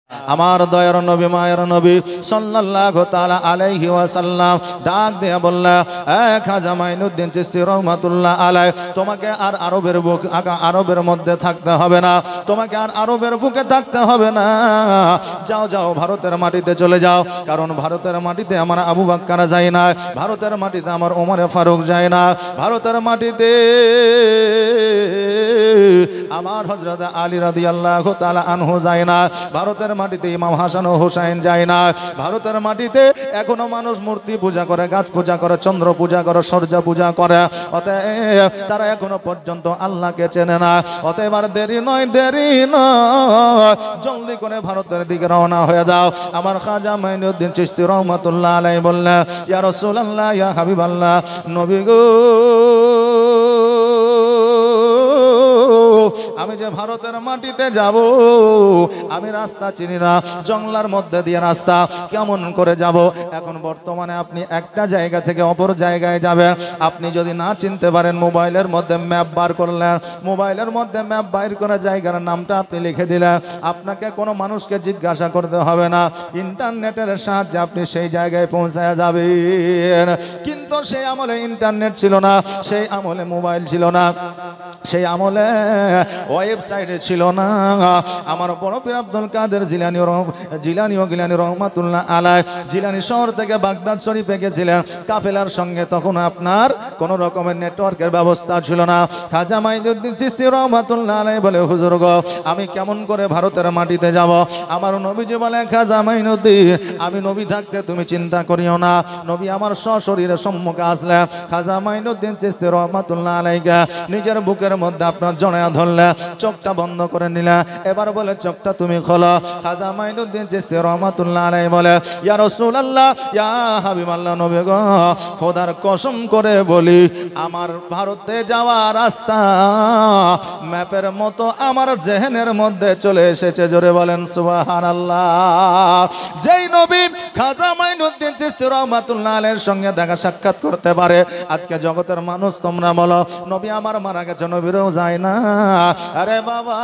আমার দয়ার নবী মায়ের নবী সাল্লাল্লাহু তাআলা আলাইহি ওয়াসাল্লাম ডাক দিয়ে বললেন, খাজা মাইনুদ্দিন চিশতি রহমাতুল্লাহ আলাইহি, তোমাকে আর আরবের মধ্যে থাকতে হবে না, তোমাকে আর আরবের বুকে থাকতে হবে না, যাও যাও ভারতের মাটিতে চলে যাও। কারণ ভারতের মাটিতে আমার আবু বকর যায় না, ভারতের মাটিতে আমার ওমর ফারুক যায় না, ভারতের মাটিতে আমার হযরত আলী রাদিয়াল্লাহু তাআলা আনহু যায় না, ভারতের মাটিতে ইমাম হাসান ও হুসাইন যায় না, ভারতের মাটিতে এখনো মানুষ মূর্তি পূজা করে, গাছ পূজা করে, চন্দ্র পূজা করে, সূর্য পূজা করে, অতএব তারা এখনো পর্যন্ত আল্লাহকে চেনে না। অতএব আর দেরি নয়, জলদি করে ভারতের দিকে রওনা হয়ে যাও। আমার খাজা মাইনুদ্দিন চিশতি রহমাতুল্লাহ আলাইহি বললেন, ইয়া রাসূলুল্লাহ, ইয়া হাবিবাল্লাহ, নবী গো, আমি যে ভারতের মাটিতে যাব, আমি রাস্তা চিনি না, জঙ্গলার মধ্যে দিয়ে রাস্তা কেমন করে যাব? এখন বর্তমানে আপনি একটা জায়গা থেকে অপর জায়গায় যাবেন, আপনি যদি না চিনতে পারেন মোবাইলের মধ্যে ম্যাপ বার করলেন, মোবাইলের মধ্যে ম্যাপ বাইর করা জায়গার নামটা আপনি লিখে দিলেন, আপনাকে কোনো মানুষকে জিজ্ঞাসা করতে হবে না, ইন্টারনেটের সাহায্যে আপনি সেই জায়গায় পৌঁছায় যাবেন। কিন্তু সেই আমলে ইন্টারনেট ছিল না, সেই আমলে মোবাইল ছিল না, সেই আমলে ওয়েবসাইটে ছিল না। আমার বড় পীর আব্দুল কাদের জিলানী রহমাতুল্লাহ আলাইহি জিলানী শহর থেকে বাগদাদ শরীফে গেছিলেন কাফেলার সঙ্গে, তখন আপনার কোন রকমের নেটওয়ার্কের ব্যবস্থা ছিল না। খাজা মাইনুদ্দিন চিশতি রহমাতুল্লাহ আলাইহি বলে, হুজুর গো, আমি কেমন করে ভারতের মাটিতে যাব? আমার নবীজি বলে, খাজা মাইনুদ্দিন, আমি নবী থাকতে তুমি চিন্তা করিও না, নবী আমার সশরীরে সম্মুখে আসলে খাজা মাইনুদ্দিন চিশতি রহমাতুল্লাহ আলাইহি নিজের বুকের মধ্যে আপনার জড়ায়া ধরলে, চোখটা বন্ধ করে নিলে, এবার বলে চোখটা তুমি খোলো। খাজা মাইনুদ্দিন চিশতি রহমাতুল্লাহ আলাইহি বলে, ইয়া রাসূলুল্লাহ, ইয়া হাবিবাল্লাহ, নবী গো, খোদার কসম করে বলি, আমার ভারতে যাওয়া রাস্তা ম্যাপের মতো আমার জেহেনের মধ্যে চলে এসেছে। জোরে বলেন সুবহানাল্লাহ। যেই নবী খাজা মাইনুদ্দিন চিশতি রহমাতুল্লাহ আলাইহির সঙ্গে দেখা সাক্ষাৎ করতে পারে, আজকে জগতের মানুষ তোমরা বলো নবী আমার মারা গেছে, নবীরও যায় না। আরে বাবা,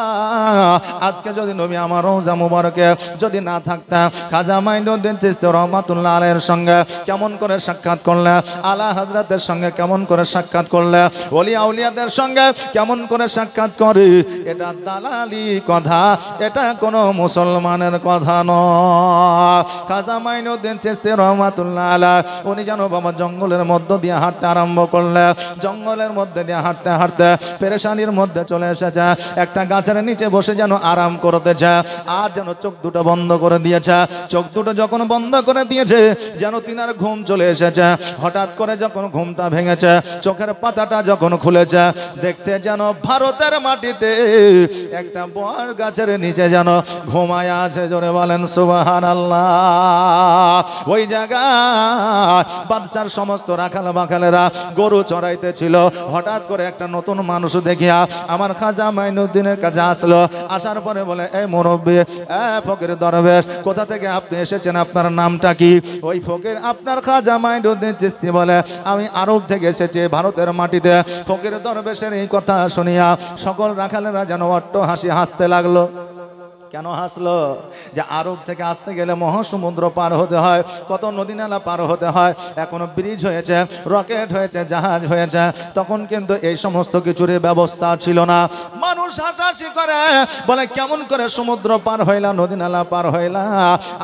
আজকে যদি নবী আমার রওজা মুবারকে যদি না থাকতাম, খাজা মাইনুদ্দিন চিশতি রহমাতুল্লাহ আলাইহির সঙ্গে কেমন করে সাক্ষাৎ করলে, আলা হযরতের সঙ্গে কেমন করে সাক্ষাৎ করলে, ওলি আউলিয়াদের সঙ্গে কেমন করে সাক্ষাৎ করি, এটা দালালি কথা, এটা কোনো মুসলমানের কথা নয়। খাজা মাইনুদ্দিন চিশতি রহমাতুল্লাহ আলাইহি উনি যেন বাবা জঙ্গলের মধ্য দিয়ে হাঁটতে আরম্ভ করলে, জঙ্গলের মধ্যে দিয়ে হাঁটতে হাঁটতে পেরেশানির মধ্যে চলে এসেছে, একটা গাছের নিচে বসে যেন আরাম করতেছে, আর যেন চোখ দুটো বন্ধ করে দিয়েছে। চোখ দুটো যখন বন্ধ করে দিয়েছে, যেন তিনার ঘুম চলে এসেছে। হঠাৎ করে যখন ঘুমটা ভেঙেছে, চোখের পাতাটা যখন খুলেছে, দেখতে যেন ভারতের মাটিতে একটা বট গাছের নিচে যেন ঘুমায় আছে। জোরে বলেন সুবহানাল্লাহ। ওই জায়গায় বাদশার সমস্ত রাখাল বাখালেরা গরু চড়াইতে ছিল। হঠাৎ করে একটা নতুন মানুষ দেখিয়া আমার খাজা মাইনুদ্দিনের কাছে আসলো। আসার পরে বলে, এই মুরব্বী, ফকির দরবেশ, কোথা থেকে আপনি এসেছেন, আপনার নামটা কি? ওই ফকির আপনার খাজা মাইনুদ্দিন চিশতি বলে, আমি আরব থেকে এসেছি, ভারতের মাটিতে। ফকির দরবেশের এই কথা শুনিয়া সকল রাখালেরা যেন অট্ট হাসি হাসতে লাগলো। কেন হাসলো? যে আরব থেকে আসতে গেলে মহাসমুদ্র পার হতে হয়, কত নদী নালা পার হতে হয়, এখনো ব্রিজ হয়েছে, রকেট হয়েছে, জাহাজ হয়েছে, তখন কিন্তু এই সমস্ত কিছুর ব্যবস্থা ছিল না। মানুষ হাসাহাসি করে, বলে কেমন করে সমুদ্র পার হইলা, নদী নালা পার হইলা,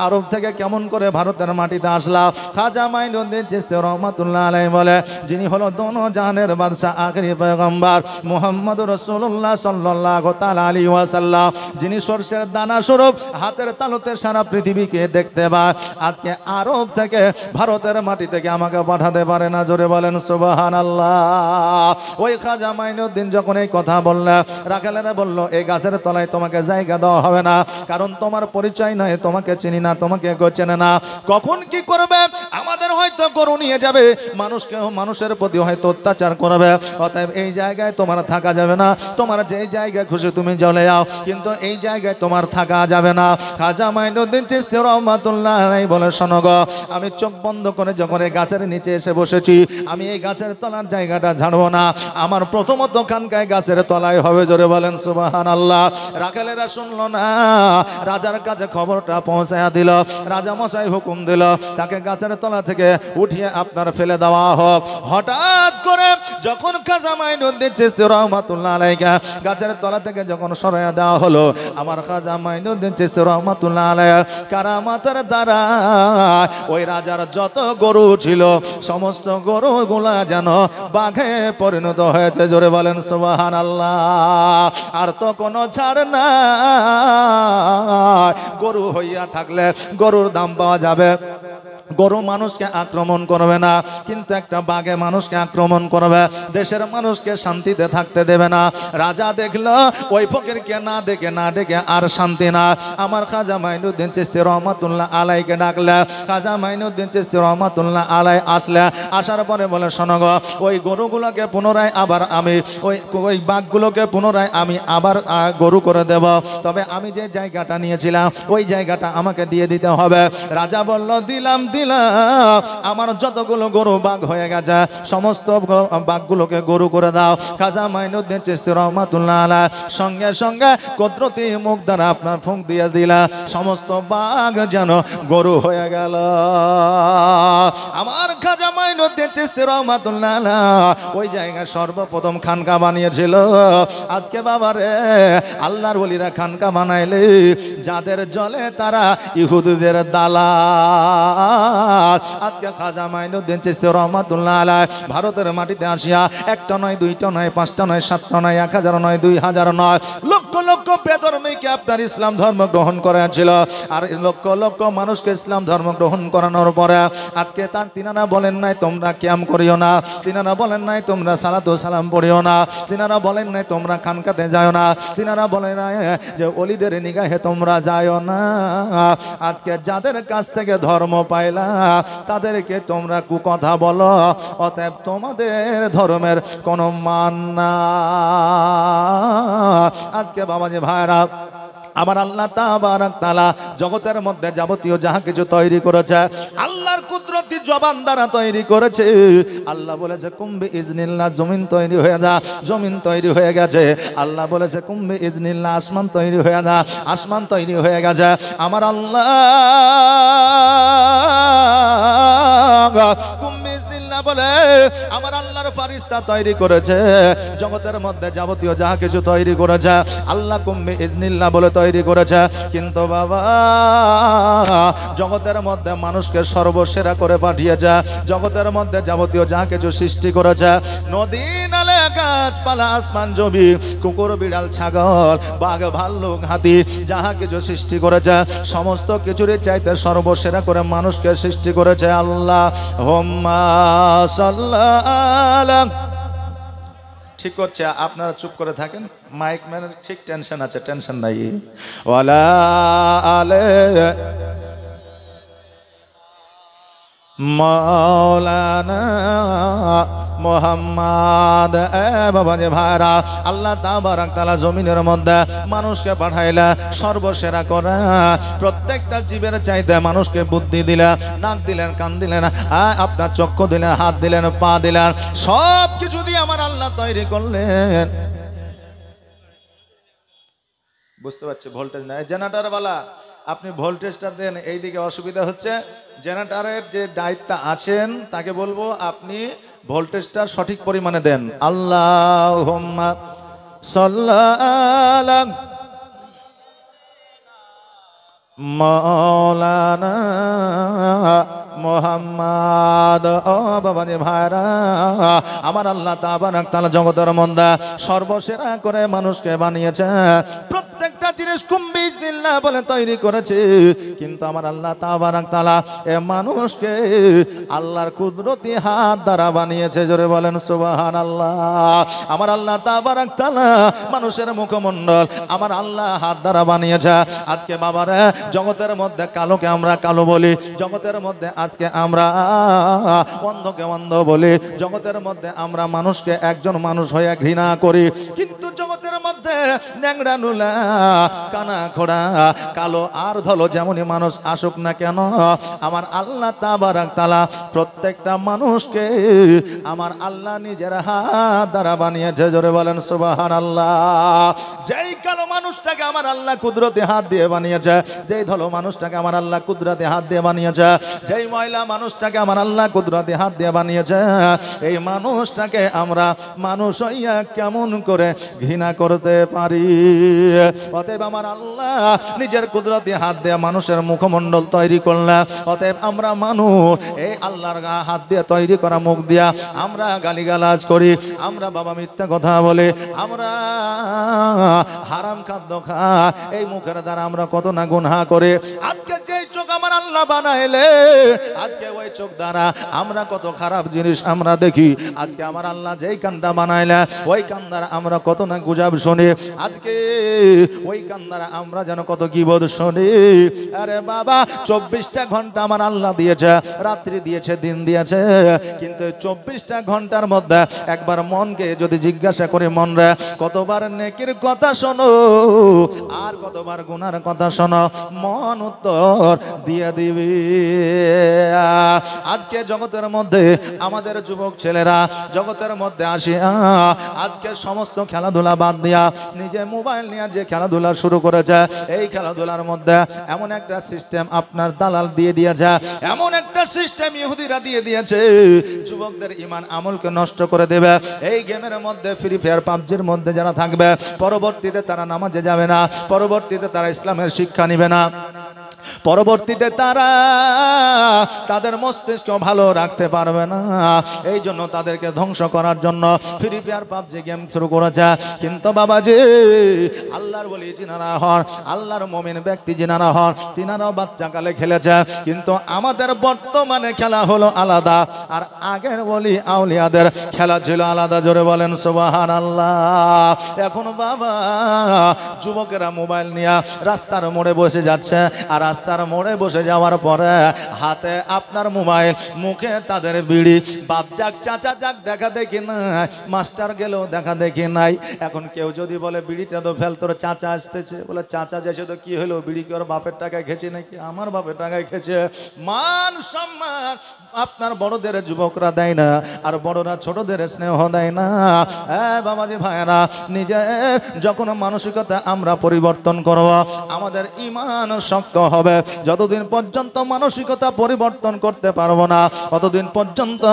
আরব থেকে কেমন করে ভারতের মাটিতে আসলা? খাজা মাইনুদ্দিন চিশতি রহমাতুল্লাহ আলাইহি বলে, যিনি হলো দোনো জাহানের বাদশা, আখেরি পয়গম্বর মুহাম্মদুর রাসূলুল্লাহ সাল্লাল্লাহু তাআলা আলাইহি ওয়াসাল্লাম, যিনি সরষের দানা স্বরূপ হাতের তালুতে সারা পৃথিবীকে দেখতে পায়, আজকে আরব থেকে ভারতের মাটি থেকে আমাকে পাঠাতে পারে না। জোরে বলেন সুবহানাল্লাহ। ওই খাজা মাইনুদ্দিন যখন এই কথা বললে, রাখালেরা বলল, এই গাছের তলায় তোমাকে জায়গা দেওয়া হবে না, কারণ তোমার পরিচয় নয়, তোমাকে চিনি না, তোমাকে কেউ চেনে না। কখন কি করবে আমাদের হয় হয়তো গরু নিয়ে যাবে, মানুষের প্রতি হয়তো অত্যাচার করবে। অতএব এই জায়গায় তোমার থাকা যাবে না, তোমার যে জায়গায় খুশি তুমি চলে যাও, কিন্তু এই জায়গায় তোমার থাকা যাবে না। খাজা মাইনুদ্দিন চিশতি রহমাতুল্লাহ আলাইহি বলে, শোনো গো, আমি চোখ বন্ধ করে যখন এই গাছের নিচে এসে বসেছি, আমি এই গাছের তলার জায়গাটা ঝাড়বো না, আমার প্রথমত খানকায় গাছের তলায় হবে। জোরে বলেন সুবহানাল্লাহ। রাখালেরা শুনলো না, রাজার কাছে খবরটা পৌঁছায়া দিল। রাজা মশাই হুকুম দিল তাকে গাছের তলা থেকে উঠিয়ে আপনার ফেলে দেওয়া হোক। হঠাৎ করে যখন খাজা মাইনুদ্দিন চিশতি রহমাতুল্লাহ আলাইহি গাছের তলা থেকে যখন সরাইয়া দেওয়া হলো, আমার খাজা মাইনুদ্দিন চিশতি রহমাতুল্লাহ আলাইহি কারামাতের দ্বারা ওই রাজার যত গরু ছিল সমস্ত গরুগুলা যেন বাঘে পরিণত হয়েছে। জোরে বলেন সুবহানাল্লাহ। আর তো কোনো ছাড় না, গরু হইয়া থাকলে গরুর দাম পাওয়া যাবে। গরু মানুষকে আক্রমণ করবে না, কিন্তু একটা বাঘে মানুষকে আক্রমণ করবে, দেশের মানুষকে শান্তিতে থাকতে দেবে না। রাজা দেখলো ওই ফকিরকে না ডেকে আর শান্তি না। আমার খাজা মাইনুদ্দিন চিশতি রহমাতুল্লাহ আলাইকে ডাকলে, খাজা মাইনুদ্দিন চিশতি রহমাতুল্লাহ আলাই আসলে, আসার পরে বলে, শোনো গো, ওই গরুগুলোকে পুনরায় আবার আমি ওই বাঘগুলোকে পুনরায় আমি আবার গরু করে দেব, তবে আমি যে জায়গাটা নিয়েছিলাম ওই জায়গাটা আমাকে দিয়ে দিতে হবে। রাজা বলল, দিলাম। আমার যতগুলো গরু বাঘ হয়ে গেছে সমস্ত বাঘগুলোকে গরু করে দাও। খাজা মাইনুদ্দিন চিশতি রহমাতুল্লাহ আলাইহি সঙ্গে সঙ্গে কুদরতি মুখ দ্বারা আপনার ফুঁক দিয়ে দিলা, সমস্ত বাঘ যেন গরু হয়ে গেল। আমার খাজা মাইনুদ্দিন চিশতি রহমাতুল্লাহ আলাইহি ওই জায়গায় সর্বপ্রথম খানকা বানিয়েছিল। আজকে বাবারে আল্লাহর ওলিরা খানকা বানাইলে যাদের জলে তারা ইহুদিদের দালাল। আজকে খাজা মাইনুদ্দিন চিশতি রহমাতুল্লাহ আলাইহি ভারতের মাটিতে আসিয়া একটা নয়, দুইটা নয়, পাঁচটা নয়, সাতটা নয়, 1000 নয়, 2000 নয়, লক্ষ লক্ষ বেধর্মীকে আপনার ইসলাম ধর্ম গ্রহণ করেছিল। আর লক্ষ লক্ষ মানুষকে ইসলাম ধর্ম গ্রহণ করানোর পরে আজকে তার তিনারা বলেন নাই তোমরা কিয়াম করিও না, তিনারা বলেন নাই তোমরা সালাতু সালাম পড়িও না, তিনারা বলেন নাই তোমরা খানকাতে যাও না, তিনারা বলেন নাই যে ওলিদের নিগাহে তোমরা যাও না। আজকে যাদের কাছ থেকে ধর্ম পাইলা তাদেরকে তোমরা কুকথা বলো, অতএব তোমাদের ধর্মের কোনো মান না। আজকে বাবাজি ভাইরা, আমার আল্লাহ তাবারাক তাআলা জগতের মধ্যে যাবতীয় যাহা কিছু তৈরি করেছে আল্লাহর কুদরতি জবান দ্বারা তৈরি করেছে। আল্লাহ বলেছে কুম্বি ইজনিল্লাহ, জমিন তৈরি হয়ে যা, জমিন তৈরি হয়ে গেছে। আল্লাহ বলেছে কুম্বি ইজনিল্লাহ, আসমান তৈরি হয়ে যা, আসমান তৈরি হয়ে গেছে। আমার আল্লাহ কুম্বি ইজনিল্লাহ বলে আমার আল্লাহর ফারিস্তা তৈরি করেছে, জগতের মধ্যে যাবতীয় যাহা কিছু তৈরি করেছে আল্লাহ কুম্বি ইজনিল্লাহ বলে তৈরি করেছে। কিন্তু বাবা জগতের মধ্যে মানুষকে সর্বসেরা করে পাঠিয়েছে, জগতের মধ্যে যাবতীয় যা কিছু সৃষ্টি করেছে, নদী নালে গাছপালা আসমান জমি কুকুর বিড়াল ছাগল বাঘ ভাল্লুক হাতি যাহা কিছু সৃষ্টি করেছে সমস্ত কিছুরই চাইতে সর্বসেরা করে মানুষকে সৃষ্টি করেছে আল্লাহ। হুম্মা সাল্লাল্লাহু ঠিক করছে, আপনারা চুপ করে থাকেন, মাইক ম্যানের ঠিক টেনশন আছে, টেনশন নাই। ওয়ালা আলে মাওলানা মুহাম্মদ। বাবাজি ভাইরা, আল্লাহ তাবারাক তাআলা জমিনের মধ্যে মানুষকে পাঠাইলা সর্বসেরা করা, প্রত্যেকটা জীবের চাইতে মানুষকে বুদ্ধি দিলেন, নাক দিলেন, কান দিলেন, আপনার চক্ষু দিলেন, হাত দিলেন, পা দিলেন, সব কিছু দিয়ে আমার আল্লাহ তৈরি করলেন। বুঝতে পারছি ভোল্টেজ নাই, জেনারেটর বালা আপনি ভোল্টেজটা দেন, এইদিকে অসুবিধা হচ্ছে। জেনারেটরের যে দায়িত্ব আছেন তাকে বলবো আপনি ভোল্টেজটা সঠিক পরিমাণে দেন। আল্লাহুম্মা সাল্লাল্লাহু মাওলানা মুহাম্মদ। ও বাবাজি ভাইরা, আমার আল্লাহ তাবারাক তাআলা জগতের মধ্যে সর্বসেরা করে মানুষকে বানিয়েছে। প্রত্যেকটা জিনিস কুম্বি ইজনিল্লাহ আলহামদুলিল্লাহ বলে তৈরি করেছে, কিন্তু আমার আল্লাহ তাবারাক তাআলা এ মানুষকে আল্লাহর কুদরতি হাত দ্বারা বানিয়েছে। জোরে বলেন সুবহানাল্লাহ। আমার আল্লাহ তাবারাক তাআলা মানুষের মুখমণ্ডল আমার আল্লাহ হাত দ্বারা বানিয়েছে। আজকে বাবারে জগতের মধ্যে কালোকে আমরা কালো বলি, জগতের মধ্যে আজকে আমরা অন্ধকে অন্ধ বলি, জগতের মধ্যে আমরা মানুষকে একজন মানুষ হয়ে ঘৃণা করি, কিন্তু জগতের মধ্যে ন্যাংরা নুলা কানা খোড়া কালো আর ধলো যেমনই মানুষ আসুক না কেন, আমার আল্লাহ তাবারাক তাআলা প্রত্যেকটা মানুষকে আমার আল্লাহ নিজের হাত দ্বারা বানিয়েছে। জোরে বলেন সুবহানাল্লাহ। যেই কালো মানুষটাকে আমার আল্লাহ কুদরতি হাত দিয়ে বানিয়েছে, যেই ধলো মানুষটাকে আমার আল্লাহ কুদরতি হাত দিয়ে বানিয়েছে, যেই মহিলা মানুষটাকে আমার আল্লাহ কুদরতি হাত দিয়ে বানিয়েছে, এই মানুষটাকে আমরা মানুষ হইয়া কেমন করে ঘৃণা করতে পারি? অতএব আমার আল্লাহ নিজের কুদরতি হাত দিয়ে মানুষের মুখমণ্ডল তৈরি করলেন। অতএব আমরা মানুষ এই আল্লাহর হাত দিয়ে তৈরি করা মুখ দিয়া আমরা গালিগালাজ করি, আমরা বাবা মিথ্যা কথা বলি, আমরা হারাম খাদ্য খাই, এই মুখের দ্বারা আমরা কত না গুনাহ করি। আজকে যেই চোখ আমার আল্লাহ বানাইলে, আজকে ওই চোখ দ্বারা আমরা কত খারাপ জিনিস আমরা দেখি। আজকে আমার আল্লাহ যেই কানটা বানাইলে, ওই কান দ্বারা আমরা কত না গুজব শুনি। আজকে ওই কান দ্বারা আমরা যেন কত গীবত শুনি। আরে বাবা 24টা ঘন্টা আমার আল্লাহ দিয়েছে, রাত্রি দিয়েছে, দিন দিয়েছে, কিন্তু 24টা ঘন্টার মধ্যে একবার মনকে যদি জিজ্ঞাসা করে, মন রে কতবার নেকির কথা শোনো আর কতবার গুনার কথা শোনো, মন উত্তর দিয়ে দিবি। আজকে জগতের মধ্যে আমাদের যুবক ছেলেরা জগতের মধ্যে আসিয়া আজকে সমস্ত খেলাধুলা বাদ দিয়া নিজে মোবাইল নিয়ে যে খেলাধুলা শুরু করেছে, এই খেলাধুলার মধ্যে এমন একটা সিস্টেম আপনার দালাল দিয়ে দিয়েছে, এমন একটা সিস্টেম ইহুদিরা দিয়ে দিয়েছে, যুবকদের ঈমান আমলকে নষ্ট করে দেবে। এই গেমের মধ্যে ফ্রি ফায়ার পাবজির মধ্যে যারা থাকবে, পরবর্তীতে তারা নামাজে যাবে না, পরবর্তীতে তারা ইসলামের শিক্ষা নিবে না, পরবর্তীতে তারা তাদের মস্তিষ্ক ভালো রাখতে পারবে না। এই জন্য তাদেরকে ধ্বংস করার জন্য ফ্রি ফায়ার পাবজি গেম শুরু করেছে। কিন্তু বাবাজি আল্লাহর ওলি যিনারা হন, আল্লাহর মুমিন ব্যক্তি যিনারা হন, তিনারাও বাচ্চাকালে খেলেছে, কিন্তু আমাদের বর্তমানে খেলা হলো আলাদা, আর আগের ওলি আউলিয়াদের খেলা ছিল আলাদা। জোরে বলেন সুবহানাল্লাহ। এখন বাবা যুবকেরা মোবাইল নিয়ে রাস্তার মোড়ে বসে যাচ্ছে, আর রাস্তার মোড়ে বসে যাওয়ার পরে হাতে আপনার মোবাইল, মুখে তাদের বিড়ি, বাপ যাক চাচা যাক দেখা দেখি নাই, মাস্টার গেলেও দেখা দেখি নাই। এখন কেউ যদি বলে বিড়িটা তো ফেল, তোর চাচা আসতেছে, বলে চাচা যাচ্ছে তো কি হলো, বিড়ি কি ওর বাপের টাকায় খেয়েছে নাকি? আমার বাপের টাকায় খেয়েছে। মান সম্মান আপনার বড়দের যুবকরা দেয় না, আর বড়রা ছোটদের স্নেহ দেয় না। বাবাজি ভাইরা, নিজের যখন মানসিকতা আমরা পরিবর্তন করব, আমাদের ঈমান শক্ত হবে। যতদিন পর্যন্ত মানসিকতা পরিবর্তন করতে পারবো না, ততদিন পর্যন্ত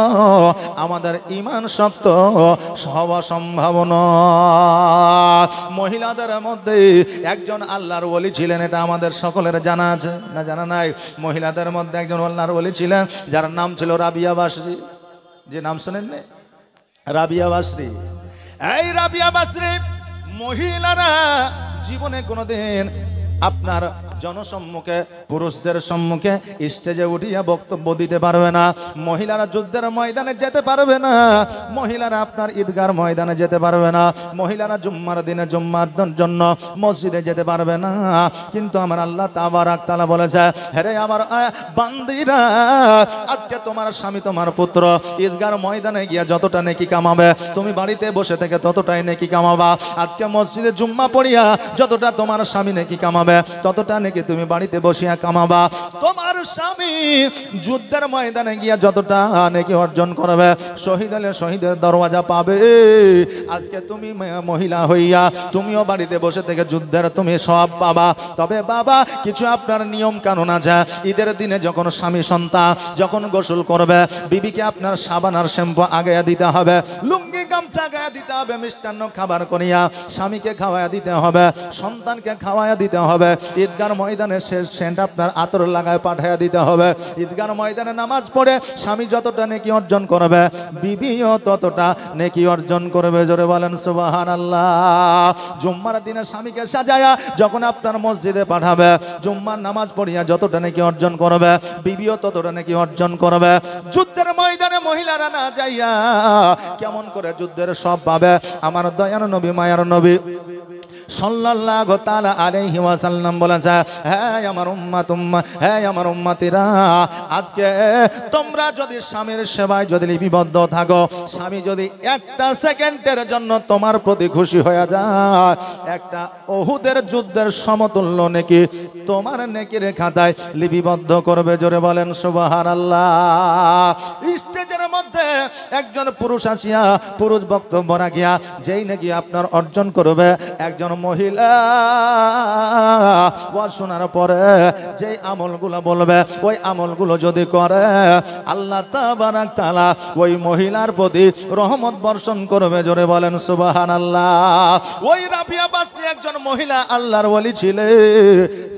আমাদের ঈমান শক্ত হওয়া সম্ভব নয়। মহিলাদের মধ্যে একজন আল্লাহর ওলি ছিলেন, এটা আমাদের সকলের জানা আছে না জানা নাই? মহিলাদের মধ্যে একজন আল্লাহর ওলি ছিলেন, যার নাম ছিল রাবিয়া বাসরি। যে নাম শোনেননি? রাবিয়া বাসরি। এই রাবিয়া বাসরি মহিলারা জীবনে কোনোদিন আপনার জনসম্মুখে, পুরুষদের সম্মুখে স্টেজে উঠিয়া বক্তব্য দিতে পারবে না। মহিলারা যুদ্ধের ময়দানে যেতে পারবে না, মহিলারা আপনার ঈদগার ময়দানে যেতে পারবে না, মহিলারা জুম্মার দিনে জুম্মার জন্য মসজিদে যেতে পারবে না। কিন্তু আমার আল্লাহ তাবারাক তাআলা বলেছে, হেরে আমার বান্দীরা, আজকে তোমার স্বামী তোমার পুত্র ঈদগার ময়দানে গিয়া যতটা নেকি কামাবে, তুমি বাড়িতে বসে থেকে ততটাই নেকি কামাবা। আজকে মসজিদে জুম্মা পড়িয়া যতটা তোমার স্বামী নেকি কামাবে, ততটা নাকি তুমি বাড়িতে বসিয়া কামাবা। তোমার স্বামী যুদ্ধের ময়দানে গিয়া যতটা নাকি অর্জন করবে, শহীদ হলে শহীদের দরওয়াজা পাবে। আজকে তুমি মহিলা হইয়া তুমিও বাড়িতে বসে থেকে যুদ্ধের তুমি সওয়াব পাবা। তবে বাবা কিছু আপনার নিয়ম কানুন আছে। ঈদের দিনে যখন স্বামী সন্তান যখন গোসল করবে, বিবিকে আপনার সাবান আর শ্যাম্পু আগে দিতে হবে, লুঙ্গি ইনকাম জাগায় দিতে হবে, মিষ্টান্ন খাবার করিয়া স্বামীকে খাওয়ায়া দিতে হবে, সন্তানকে খাওয়ায়া দিতে হবে, ঈদগার ময়দানে শেষ সেন্ট আপনার আতর লাগায় পাঠাইয়া দিতে হবে। ঈদগার ময়দানে নামাজ পড়ে স্বামী যতটা নেকি অর্জন করবে, বিবিও ততটা নেকি অর্জন করবে। জোরে বলেন সুবহানাল্লাহ। জুম্মার দিনে স্বামীকে সাজায়া যখন আপনার মসজিদে পাঠাবে, জুম্মার নামাজ পড়িয়া যতটা নেকি অর্জন করবে, বিবিও ততটা নেকি অর্জন করবে। যুদ্ধের ময়দানে মহিলারা না যাইয়া কেমন করে যুদ্ধের সব পাবে? আমার দয়ার নবী, মায়ার নবী সাল্লাল্লাহু তাআলা আলাইহি ওয়াসাল্লাম বলেছে, হ্যাঁ আমার হ্যাঁ আমার উম্মতিরা, আজকে তোমরা যদি স্বামীর সেবায় যদি লিপিবদ্ধ থাকো, স্বামী যদি একটা সেকেন্ডের জন্য তোমার প্রতি খুশি হয়ে যায়, একটা উহুদের যুদ্ধের সমতুল্য নেকি তোমার নেকির খাতায় লিপিবদ্ধ করবে। জোরে বলেন সুবহানাল্লাহ। স্টেজের মধ্যে একজন পুরুষ আসিয়া পুরুষ বক্তব্য রাখিয়া যেই নাকি আপনার অর্জন করবে, একজন মহিলা ওয়াজ শোনার পরে যেই আমলগুলো বলবে, ওই আমলগুলো যদি করে, আল্লাহ তাবারাক তাআলা ওই মহিলার প্রতি রহমত বর্ষণ করবে। জোরে বলেন সুবহানাল্লাহ। ওই রাবিয়া বাসরি একজন মহিলা আল্লাহর ওলি ছিলেন,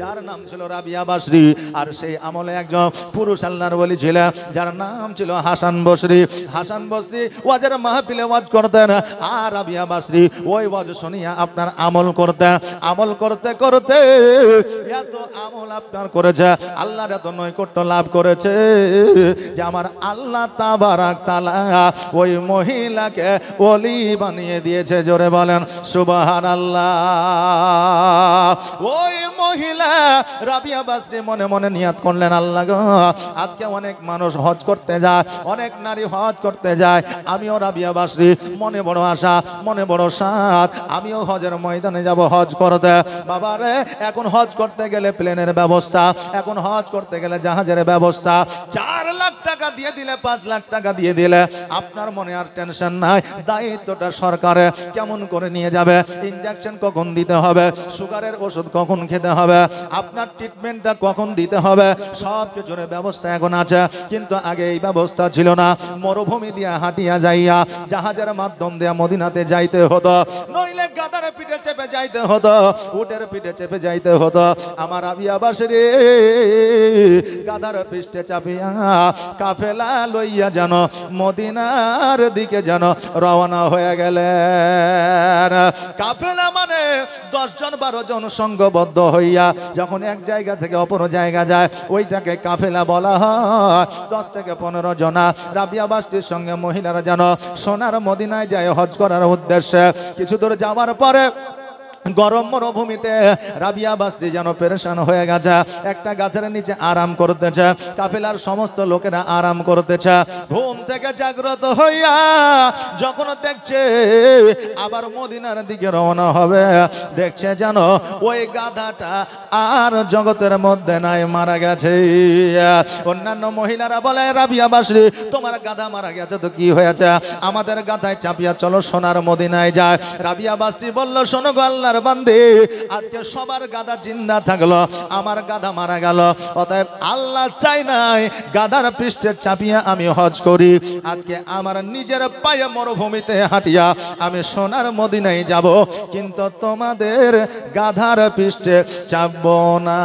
যার নাম ছিল রাবিয়া বাসরি। আর সেই আমলে একজন পুরুষ আল্লাহর ওলি ছিলেন, যার নাম ছিল হাসান বসরি। হাসান বসরি ওয়াজের মাহফিলে ওয়াজ করতেন, আর রাবিয়া বাসরি ওই ওয়াজ শুনিয়া আপনার আমল করতেন। আমল করতে করতে এত আমল আপনার করেছে, আল্লাহর এত নৈকট্য লাভ করেছে যে আমার আল্লাহ তাবারাক তাআলা ওই মহিলাকে ওলি বানিয়ে দিয়েছে। জোরে বলেন সুবহানাল্লাহ। ওই মহিলা রাবিয়া বাসরি মনে মনে নিয়াত করলেন, আল্লাহ গো, আজকে অনেক মানুষ হজ করতে যায়, অনেক নারী হজ করতে যায়, আমিও রাবিয়া বাসরি মনে বড় আশা, মনে বড় সাধ, আমিও হজের ময়দানে যাব হজ করতে। বাবারে, এখন হজ করতে গেলে প্লেনের ব্যবস্থা, এখন হজ করতে গেলে জাহাজের ব্যবস্থা। 4 লাখ টাকা দিয়ে দিলে, 5 লাখ টাকা দিয়ে দিলে আপনার মনে আর টেনশন নাই, দায়িত্বটা সরকারে কেমন করে নিয়ে যাবে, ইনজেকশন কখন দিতে হবে, সুগারের ওষুধ কখন খেতে হবে, আপনার ট্রিটমেন্টটা কখন দিতে হবে, সব কিছুর ব্যবস্থা এখন আছে। কিন্তু আগে এই ব্যবস্থা ছিল না। মরুভূমি দিয়ে হাঁটিয়া যাইয়া জাহাজের মাধ্যম দিয়ে মদিনাতে যাইতে হতো, নইলে গাধার পিঠে চেপে যাইতে হতো, উটের পিঠে চেপে যাইতে হতো। আমার রাবিয়া বাসরি গাধার পিঠে চাপিয়া কাফেলা লইয়া যেন মদিনার দিকে যেন রওনা হয়ে গেলেন। কাফেলা মানে 10 জন 12 জন সংঘবদ্ধ হইয়া যখন এক জায়গা থেকে অপর জায়গা যায়, ওইটাকে কাফেলা বলা হয়। 10 থেকে 15 জনা রাবিয়া বাসরির সঙ্গে মহিলারা যেন সোনার মদিনায় যায় হজ করার উদ্দেশ্যে। কিছু দূর যাওয়ার পরে গরম মরুভূমিতে রাবিয়া বাসরি যেন পেরেশান হয়ে গেছে, একটা গাছের নিচে আরাম করতেছে। কাফেলার সমস্ত লোকেরা আরাম করতেছে। ঘুম থেকে জাগ্রত হইয়া যখন দেখছে আবার মদিনার দিকে রওনা হবে, দেখছে যেন ওই গাধাটা আর জগতের মধ্যে নাই, মারা গেছে। অন্যান্য মহিলারা বলে, রাবিয়া বাসরি তোমার গাধা মারা গেছে তো কি হয়েছে, আমাদের গাধায় চাপিয়া চলো সোনার মদিনায় যায়। রাবিয়া বাসরি বলল, শোনো গো আল্লাহর বান্দে, আজকে সবার গাধা জিন্দা থাকলো, আমার গাধা মারা গেল, অতএব আল্লাহ চাই নাই গাধার পৃষ্ঠে চাপিয়া আমি হজ করি। আজকে আমার নিজের পায়ে মরুভূমিতে হাঁটিয়া আমি সোনার মদিনায় যাব, কিন্তু তোমাদের গাধার পৃষ্ঠে চাপব না।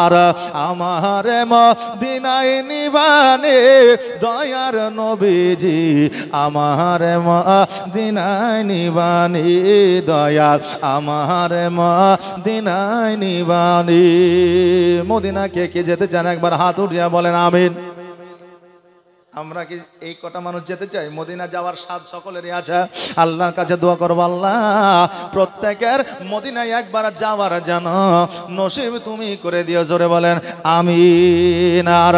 আর আমার মদিনায় নিবানে দয়ার নবীজি, আমার মদিনায় নিবানি দয়া, আমার মদিনায় নিবানি। মদিনা কে কে যেতে চান একবার হাত উঠিয়া বলেন আমিন। আমরা কি এই কটা মানুষ যেতে চাই? মদিনা যাওয়ার স্বাদ সকলেরই আছে। আল্লাহর কাছে দোয়া করব, আল্লাহ প্রত্যেকের মদিনায় একবার যাওয়ার যেন নসিব তুমি করে দিও। জোরে বলেন আমিন। আর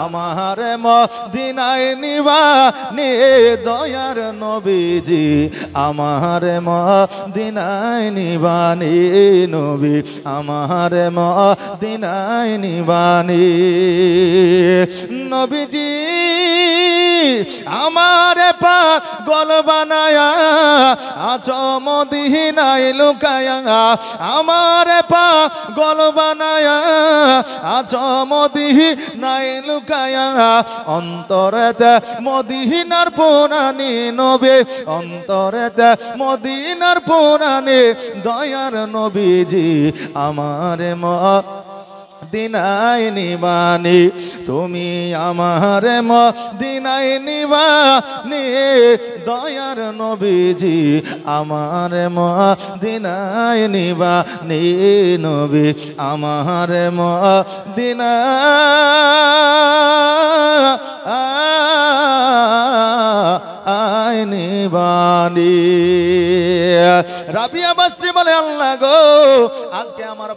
আমার মদিনায় নিবানি দয়ার নবীজি, আমার মদিনায় নিবানি নবী, আমার মদিনায় নিবানি নবীজি। আমার পাগল বানায়া আছো মদিনায় লুকায়া আমারে পাগল বানায়া আছো মদিনায় লুকায়া অন্তরেতে মদিনার পুরানি নবী অন্তরেতে মদিনার পুরানি দয়ার নবীজি আমার মদিনায় নিবানি তুমি আমার মদিনায় নিবানি দয়ার নবীজি আমার মদিনায় নিবানি নবী আমার মদিনায় নিবানি রাবিয়া বাসরি বলে আল্লাহ গো আজকে আমার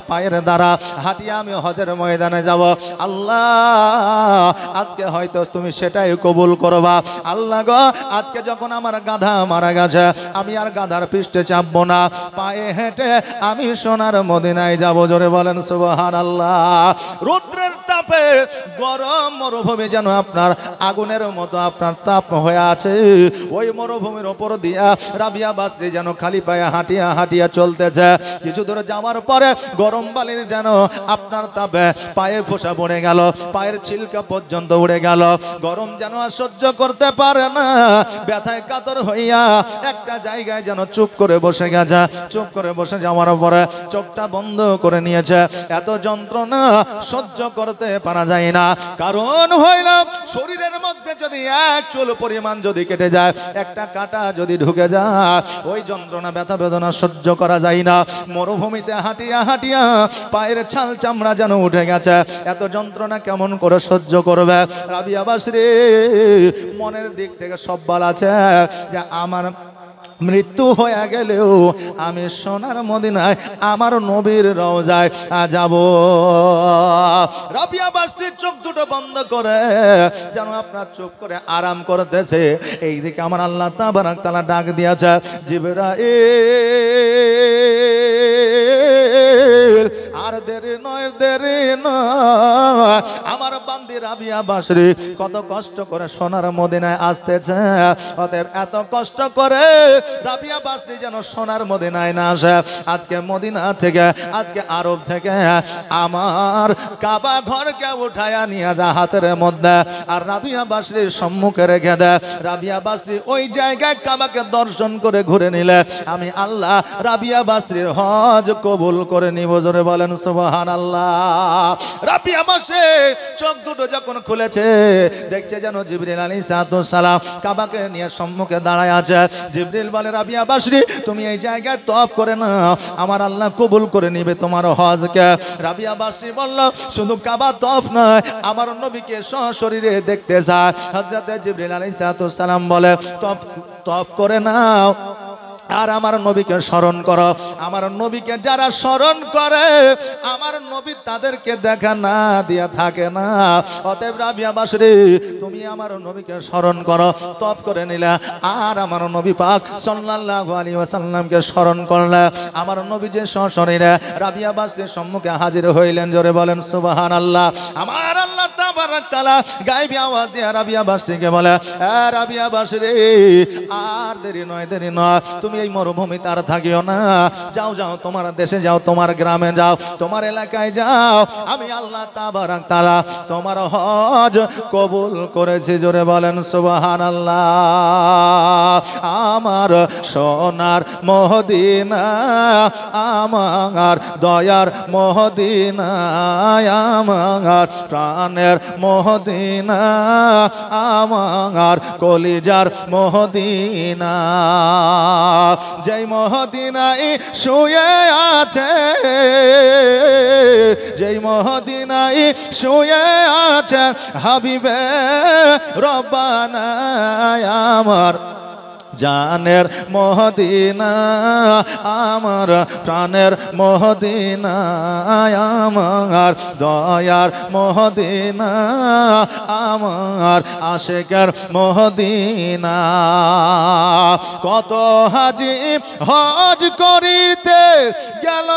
পায়ের দ্বারা হাঁটিয়ে আমি হজের ময়দানে যাব আল্লাহ আজকে হয়তো তুমি সেটাই কবুল করবা আল্লাহ গো আজকে যখন আমার গাধা মারা গেছে আমি আর গাধার পৃষ্ঠে চাপবো না পায়ে হেঁটে আমি সোনার মদিনায় যাব জোরে বলেন সুবহানাল্লাহ রৌদ্রের তাপে গরম মরুভূমি যেন আপনার আগুনের মতো আপনার তাপ হয়ে আছে ওই মরুভূমির ওপর দিয়া রাবিয়া বাসরি যেন খালি পায়ে হাঁটিয়া হাঁটিয়া চলতেছে কিছু দূরে যাওয়ার পরে গরম বালির যেন আপনার তাপে পায়ে ফোসা পড়ে গেল পায়ের ছিলকা পর্যন্ত উড়ে গেল গরম যেন আর সহ্য করতে পারে না ব্যথায় কাতর হইয়া একটা জায়গায় যেন চুপ করে বসে গেছে চুপ করে বসে যাওয়ার পরে চোখটা বন্ধ করে নিয়েছে এত যন্ত্রণা সহ্য করতে পারা যায় না কারণ হইল শরীরের মধ্যে যদি এক চুল পরিমাণ যদি কেটে যায় একটা কাঁটা যদি ঢুকে যায় ওই যন্ত্রণা ব্যথা বেদনা সহ্য করা যায় না মরুভূমিতে হাঁটিয়া হাঁটিয়া পায়ের ছাল চামড়া যেন উঠে গেছে এত যন্ত্রণা কেমন করে সহ্য করবে রাবিয়া বাসরি মনের দিক থেকে সব বল আছে যে আমার মৃত্যু হয়ে গেলেও আমি সোনার মদিনায় আমার নবীর রওজায় যাব রাবিয়া বাসরির চোখ দুটো বন্ধ করে যেন আপনার চুপ করে আরাম করতেছে এইদিকে আমার আল্লাহ তাবারাক তাআলা ডাক দিয়েছে জিবরাইল আর দেরি নয় আমার বান্দি রাবিয়া বাসরি কত কষ্ট করে সোনার মদিনায় আসতেছে অতএব এত কষ্ট করে রাবিয়া বাসরি যেন সোনার মদিনায় না আসে আজকে মদিনা থেকে আজকে আরব থেকে আমার কাবা ঘরকে উঠায়া নিয়ে যা হাতের মধ্যে আর রাবিয়া বাসরির সম্মুখে রেখে দেয় রাবিয়া বাসরি ওই জায়গায় কাবাকে দর্শন করে ঘুরে নিলে আমি আল্লাহ রাবিয়া বাসরির হজ কবুল করে নিব জোরে বলেন সুবহানাল্লাহ রাবিয়া বাসরি চোখ দুটো যখন খুলেছে দেখছে যেন জিবরিল আলাইহিস সালাম কাবাকে নিয়ে সম্মুখে দাঁড়ায় আছে জিবরিল বলে রাবিয়া বাসরি তুমি এই জায়গায় তওয়াফ করে না আমার আল্লাহ কবুল করে নিবে তোমার হজকে রাবিয়া বাসরি বলল শুধু কাবা তওয়াফ নয় আমার নবীকে সশরীরে দেখতে যায় হযরত জিবরিল আলাইহিস সালাম বলে তওয়াফ করে নাও আর আমার নবীকে স্মরণ করো আমার নবীকে যারা স্মরণ করে আমার নবী তাদেরকে দেখা না দিয়া থাকে না অতএব রাবিয়া বাসরি তুমি আমার নবীকে স্মরণ করো তওয়াফ করে নিলে আর আমার নবী পাক সাল্লাল্লাহু আলাইহি ওয়াসাল্লামকে স্মরণ করলে আমার নবী যে সশরীরে রাবিয়া বাসরির সম্মুখে হাজির হইলেন জোরে বলেন সুবহানাল্লাহ আমার আল্লাহ তাবারাক তাআলা গায়বী আওয়াজ দিয়ে রাবিয়া বাসরিকে বলে রাবিয়া বাসরি আর দেরি নয় তুমি এই মরুভূমিতে আর থাকিও না যাও তোমার দেশে যাও তোমার গ্রামে যাও তোমার এলাকায় যাও আমি আল্লাহ তাবারাক তাআলা তোমার হজ কবুল করেছি জোরে বলেন সুবহানাল্লাহ আমার সোনার মদিনা আমার দয়ার মদিনা আমার প্রাণের মদিনা আমার কলিজার মদিনা যেই মদিনায় শুয়ে আছে যেই মদিনায় শুয়ে আছে হাবিবে রব্বানা আমার জানের মদিনা আমার প্রাণের মদিনা আমার দয়ার মদিনা আমার আশিকের মদিনা কত হাজি হজ করিতে গেল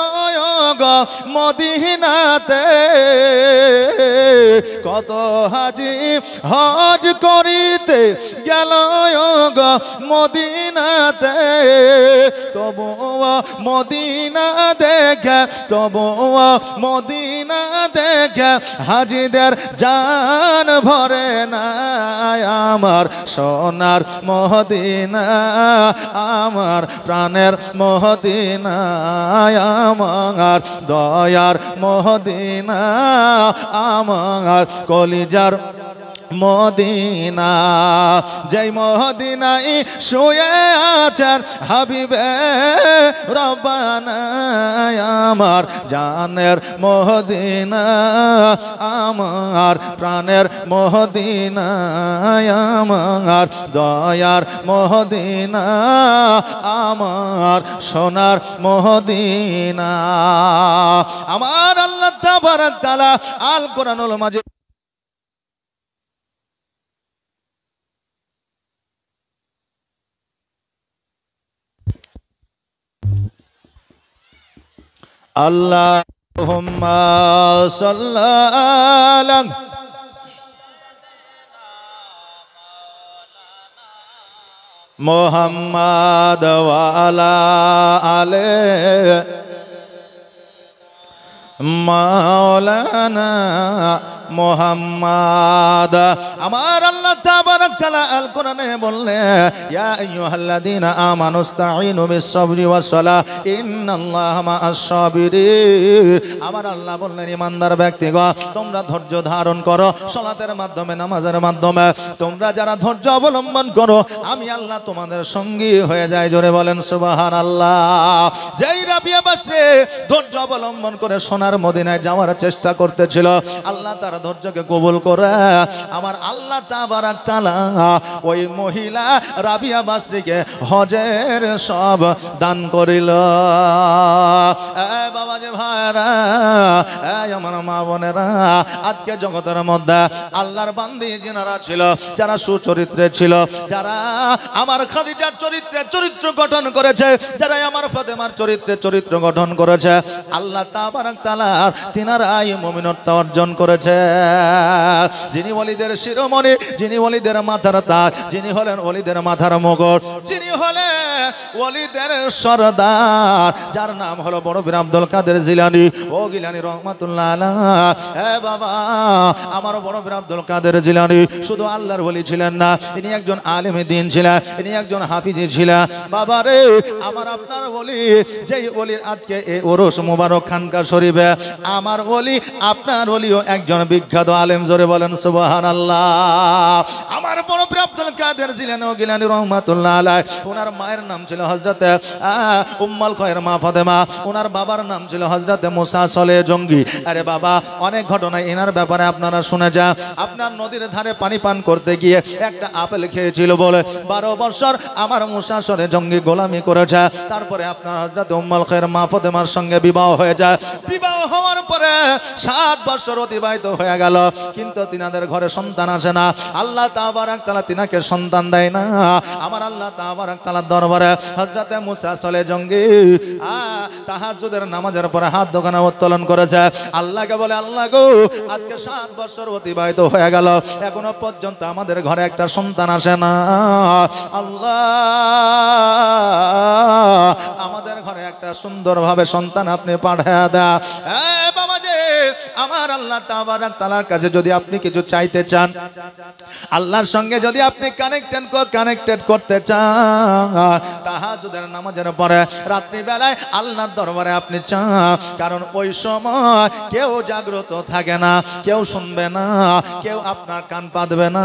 গো মদিনাতে কত হাজি হজ করিতে দিতে গেল গো মদিনাতে, তবুও মদিনা দেখে, তবুও মদিনা দেখে হাজিদের জান ভরে না। আমার সোনার মদিনা, আমার প্রাণের মদিনা, আমার দয়ার মদিনা, আমার কলিজার মদিনা, যেই মদিনায় শুয়ে আছেন হাবিবে রব্বানা। আমার জানের মদিনা, আমার প্রাণের মদিনা, আমার দয়ার মদিনা, আমার সোনার মদিনা। আমার আল্লাহ তাবারাক তাআলা আল কোরআনুল মাজিদ আল্লাহুম্মা সাল্লি মুহাম্মাদ ওয়া আলা আলি মাওলানা মুহাম্মাদ। আমার আল্লাহ তাবারাক তাআলা আল কোরআনে বললে, ইয়া আইয়ুহাল্লাযীনা আমানুস্তাঈনু বিস-সাবরি ওয়াস-সালাহ ইন্নাল্লাহা মা'আস-সাবিরিন। আমার আল্লাহ বললেন, ইমানদার ব্যক্তিগণ তোমরা ধৈর্য ধারণ করো সালাতের মাধ্যমে, নামাজের মাধ্যমে। তোমরা যারা ধৈর্য অবলম্বন করো আমি আল্লাহ তোমাদের সঙ্গী হয়ে যাই। জোরে বলেন সুবহানাল্লাহ। যেই রাবিয়া বাসে ধৈর্য অবলম্বন করে সোনার মদিনায় যাওয়ার চেষ্টা করতেছিল, আল্লাহ তার ধৈর্যকে কবুল করে আমার আল্লাহ তাবারাক তাআলা ওই মহিলা রাবিয়া বাসরিকে হজের সব দান করিল। বাবাজি ভাইরা, আমার মা বোনেরা, আজকে জগতের মধ্যে আল্লাহর বান্দি যারা ছিল, যারা সুচরিত্রে ছিল, যারা আমার খাদিজার চরিত্রে চরিত্র গঠন করেছে, যারা আমার ফাতেমার চরিত্রে চরিত্র গঠন করেছে, আল্লাহ তাবারাক তাআলা তিনারাই মুমিনত্ব অর্জন করেছে। যিনি ওলিদের শিরোমণি, যিনি ওলিদের মাথার তাজ, যিনি হলেন ওলিদের মাথার মুকুট, যিনি হলেন ওলিদের সরদার, যার নাম হলো বড় পীর আব্দুল কাদের জিলানী। ও গিলানী রহমাতুল্লাহ আলাইহি। বাবা, আমার বড় পীর আব্দুল কাদের জিলানী শুধু আল্লাহর ওলি ছিলেন না, তিনি একজন আলেমে দ্বীন ছিলেন, তিনি একজন হাফিজি ছিলেন। বাবা রে, আমার আপনার ওলি, যেই ওলির আজকে এই ওরস মুবারক খানকা শরীফে, আমার ওলি আপনার ওলিও একজন বিখ্যাত আলেম। জোরে বলেন সুবহানাল্লাহ। আমার বড় পীর আব্দুল কাদের জিলানী ও গিলানী রহমাতুল্লাহ আলাইহি, ওনার মায়ের নাম ছিল হযরতে উম্মুল খায়র মা ফাতেমা, ওনার বাবার নাম ছিল হযরতে মুসা সলে জঙ্গি। আরে বাবা, অনেক ঘটনা এনার ব্যাপারে আপনারা শুনে যান। আপনার নদীর ধারে পানি পান করতে গিয়ে একটা আপেল খেয়েছিল বলে 12 বছর আমার মুসা সলে জঙ্গি গোলামি করেছে। তারপরে আপনার হযরতে উম্মুল খায়র মা ফাতেমার সঙ্গে বিবাহ হয়ে যায়। বিবাহ হওয়ার পরে 7 বছর অতিবাহিত হয়ে গেল, কিন্তু তিনাদের ঘরে সন্তান আসে না। আল্লাহ তাবারাক তাআলা তিনাকে সন্তান দেয় না। আমার আল্লাহ তাবারাক তাআলার দরবারে হযরতে মুসা সলে জঙ্গি তাহাজ্জুদের নামাজের পরে হাত দোকানে উত্তোলন করেছে। আল্লাহকে বলে, আল্লাহ গো, আজকে 7 বছর অতিবাহিত হয়ে গেল, এখনো পর্যন্ত আমাদের ঘরে একটা সন্তান আসে না। আল্লাহ, আমাদের ঘরে একটা সুন্দরভাবে সন্তান আপনি পাঠিয়ে দাও। বাবা যে, আমার আল্লাহ তাবারাক তাআলার কাছে যদি আপনি কিছু চাইতে চান, আল্লাহর সঙ্গে যদি আপনি কানেক্টেড করতে চান, তাহাজ্জুদের নামাজের পরে রাত্রি বেলায় আল্লাহর দরবারে আপনি চান, কারণ ওই সময় কেউ জাগ্রত থাকে না, কেউ শুনবে না, কেউ আপনার কান পাতবে না,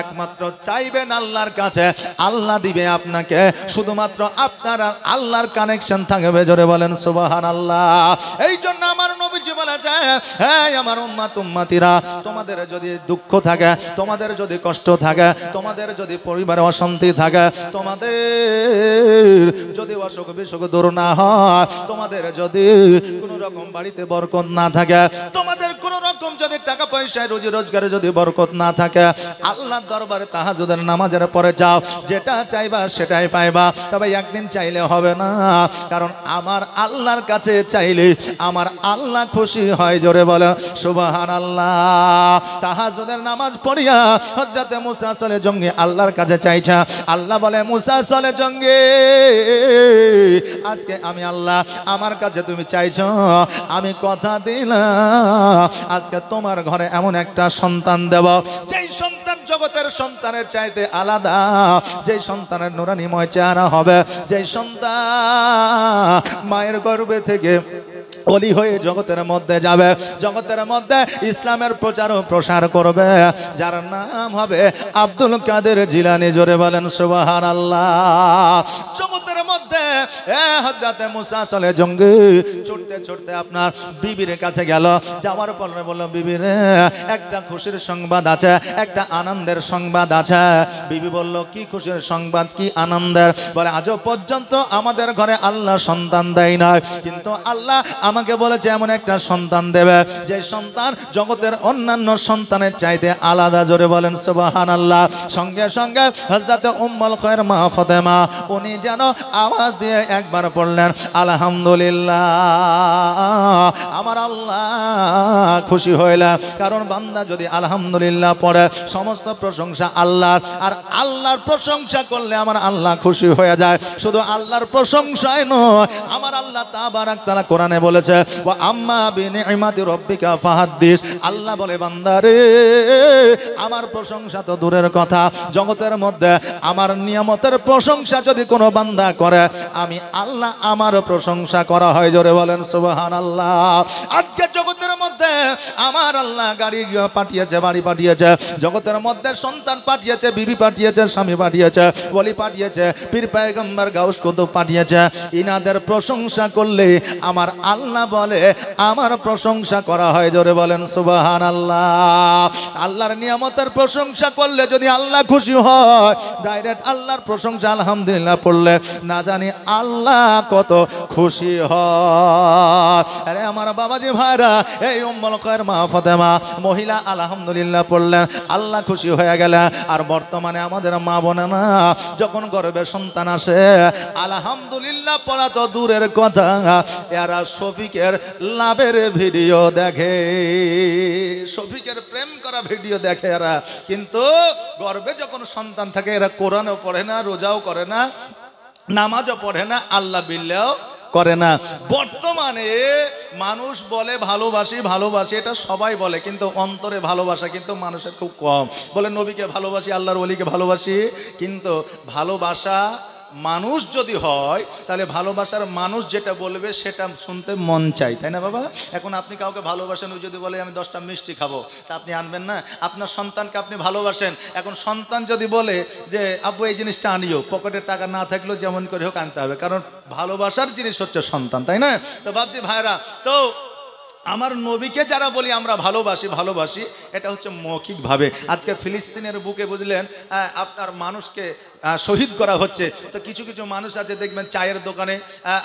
একমাত্র চাইবেন আল্লাহর কাছে, আল্লাহ দিবে আপনাকে। শুধুমাত্র আপনার আর আল্লাহর কানেকশন থাকবে। জোরে বলেন সুবহানাল্লাহ। এই জন্য আমার নবীজি বলেছে, হ্যাঁ আমার উম্মতিরা, তোমাদের যদি দুঃখ থাকে, তোমাদের যদি কষ্ট থাকে, তোমাদের যদি পরিবারে অশান্তি থাকে, তোমাদের যদি অসুখ বিসুখ দূর না হয়, তোমাদের যদি কোনো রকম বাড়িতে বরকত না থাকে, তোমাদের কোনো রকম রকম যদি টাকা পয়সায় রুজি রোজগারে যদি বরকত না থাকে, আল্লাহর দরবারে তাহাজ্জুদের নামাজের পরে যাও, যেটা চাইবা সেটাই পাইবা। তবে একদিন চাইলে হবে না, কারণ আমার আল্লাহর কাছে চাইলে আমার আল্লাহ খুশি হয়। জোরে বলে সুবহানাল্লাহ। তাহাজ্জুদের নামাজ পড়িয়া হযরত মুসা সলে জঙ্গি আল্লাহর কাছে চাইছে। আল্লাহ বলে, মুসা সলে জঙ্গি, আজকে আমি আল্লাহ, আমার কাছে তুমি চাইছো, আমি কথা দিলাম আজকে তোমার ঘরে এমন একটা সন্তান দেব, যেই সন্তান জগতের সন্তানের চাইতে আলাদা, যেই সন্তানের নুরানিময় চেহারা হবে, যেই সন্তান মায়ের গর্ভে থেকে ওলি হয়ে জগতের মধ্যে যাবে, জগতের মধ্যে ইসলামের প্রচার ও প্রসার করবে, যার নাম হবে আব্দুল কাদের জিলানী। জোরে বলেন সুবহানাল্লাহ। জগতের মধ্যে হযরত মুসা সলে জঙ্গি ছুটতে ছুটতে আপনার বিবির কাছে গেল। যাওয়ার পরে বলল, বিবি রে, একটা খুশির সংবাদ আছে, একটা আনন্দের সংবাদ আছে। বিবি বলল, কি খুশির সংবাদ, কি আনন্দের? বলে, আজও পর্যন্ত আমাদের ঘরে আল্লাহ সন্তান দেয় না, কিন্তু আল্লাহ আমাকে বলেছে এমন একটা সন্তান দেবে, যে সন্তান জগতের অন্যান্য সন্তানের চাইতে আলাদা। জোরে বলেন সুবহানাল্লাহ। সঙ্গে সঙ্গে হযরত উম্মুল খায়র মা ফাতেমা উনি যেন আওয়াজ দিয়ে একবার পড়লেন, আলহামদুলিল্লাহ, আমার আল্লাহ খুশি হইলেন। কারণ বান্দা যদি আলহামদুলিল্লাহ পড়ে, সমস্ত প্রশংসা আল্লাহর, আর আল্লাহর প্রশংসা করলে আমার আল্লাহ খুশি হয়ে যায়। শুধু আল্লাহর প্রশংসায় নয়, আমার আল্লাহ তাবারাক তাআলা কোরআনে বলেছে, ওয়া আম্মা বিনি'মাতি রাব্বিকা ফাহাদ্দিস। আল্লাহ বলে, বান্দারে, আমার প্রশংসা তো দূরের কথা, জগতের মধ্যে আমার নিয়ামতের প্রশংসা যদি কোনো বান্দা করে, আমি আল্লাহ আমার প্রশংসা করা হয়। জোরে বলেন সুবহানাল্লাহ। আজকে জগতের মধ্যে আমার আল্লাহ গাড়ি পাঠিয়েছে, বাড়ি পাঠিয়েছে, জগতের মধ্যে সন্তান পাঠিয়েছে, বিবি পাঠিয়েছে, স্বামী পাঠিয়েছে, ওলি পাঠিয়েছে, পীর পয়গম্বর গাউস কুতুব পাঠিয়েছে। ইনাদের প্রশংসা করলে আমার আল্লাহ বলে আমার প্রশংসা করা হয়। জোরে বলেন সুবহানাল্লাহ। আল্লাহর নিয়ামতের প্রশংসা করলে যদি আল্লাহ খুশি হয়, ডাইরেক্ট আল্লাহর প্রশংসা আলহামদুলিল্লাহ পড়লে না জানি আল্লাহ কত খুশি হয়। আরে আমার বাবাজি ভাইরা, এই উম্মুল খায়র মা ফাতেমা মহিলা আলহামদুলিল্লাহ পড়লেন, আল্লাহ খুশি হয়ে গেলেন। আর বর্তমানে আমাদের মা বোনেরা যখন গর্ভে সন্তান আসে, আলহামদুলিল্লাহ পড়া তো দূরের কথা, এরা শফিকের লাভের ভিডিও দেখে, শফিকের প্রেম করা ভিডিও দেখে এরা। কিন্তু গর্ভে যখন সন্তান থাকে, এরা কোরআনও পড়ে না, রোজাও করে না, নামাজও পড়ে না, আল্লাহ বিল্লাহ করে না। বর্তমানে মানুষ বলে ভালোবাসি ভালোবাসি, এটা সবাই বলে, কিন্তু অন্তরে ভালোবাসা কিন্তু মানুষের খুব কম। বলে নবীকে ভালোবাসি, আল্লাহর ওলিকে ভালোবাসি, কিন্তু ভালোবাসা মানুষ যদি হয়, তাহলে ভালোবাসার মানুষ যেটা বলবে সেটা শুনতে মন চাই, তাই না বাবা? এখন আপনি কাউকে ভালোবাসেন, ও যদি বলে আমি 10টা মিষ্টি খাবো, তা আপনি আনবেন না? আপনার সন্তানকে আপনি ভালোবাসেন, এখন সন্তান যদি বলে যে আব্বু এই জিনিসটা আনিও, পকেটে টাকা না থাকলেও যেমন করে হোক আনতে হবে, কারণ ভালোবাসার জিনিস হচ্ছে সন্তান, তাই না? তো ভাবছি ভাইরা, তো আমার নবীকে যারা বলি আমরা ভালোবাসি ভালোবাসি, এটা হচ্ছে মৌখিকভাবে। আজকে ফিলিস্তিনের বুকে বুঝলেন আপনার মানুষকে শহীদ করা হচ্ছে। তো কিছু কিছু মানুষ আছে দেখবেন চায়ের দোকানে,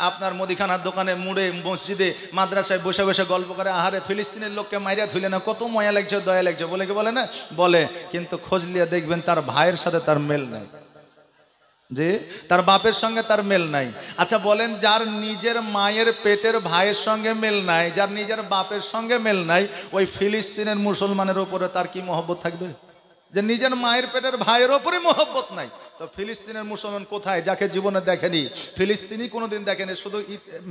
আপনার মুদিখানার দোকানে, মুড়ে, মসজিদে, মাদ্রাসায় বসে বসে গল্প করে, আহারে ফিলিস্তিনের লোককে মাইরা ধুলে না, কত ময়া লাগছে, দয়া লাগছে, বলে কি বলে না? বলে। কিন্তু খোঁজ নিয়ে দেখবেন তার ভাইয়ের সাথে তার মেল নেই, যে তার বাপের সঙ্গে তার মেল নাই। আচ্ছা বলেন, যার নিজের মায়ের পেটের ভাইয়ের সঙ্গে মেল নাই, যার নিজের বাপের সঙ্গে মেল নাই, ওই ফিলিস্তিনের মুসলমানের উপরে তার কি মহব্বত থাকবে? যে নিজের মায়ের পেটের ভাইয়ের ওপরে মহব্বত নাই, তো ফিলিস্তিনের মুসলমান কোথায়? যাকে জীবনে দেখেনি, ফিলিস্তিনি কোনোদিন দেখেনি, শুধু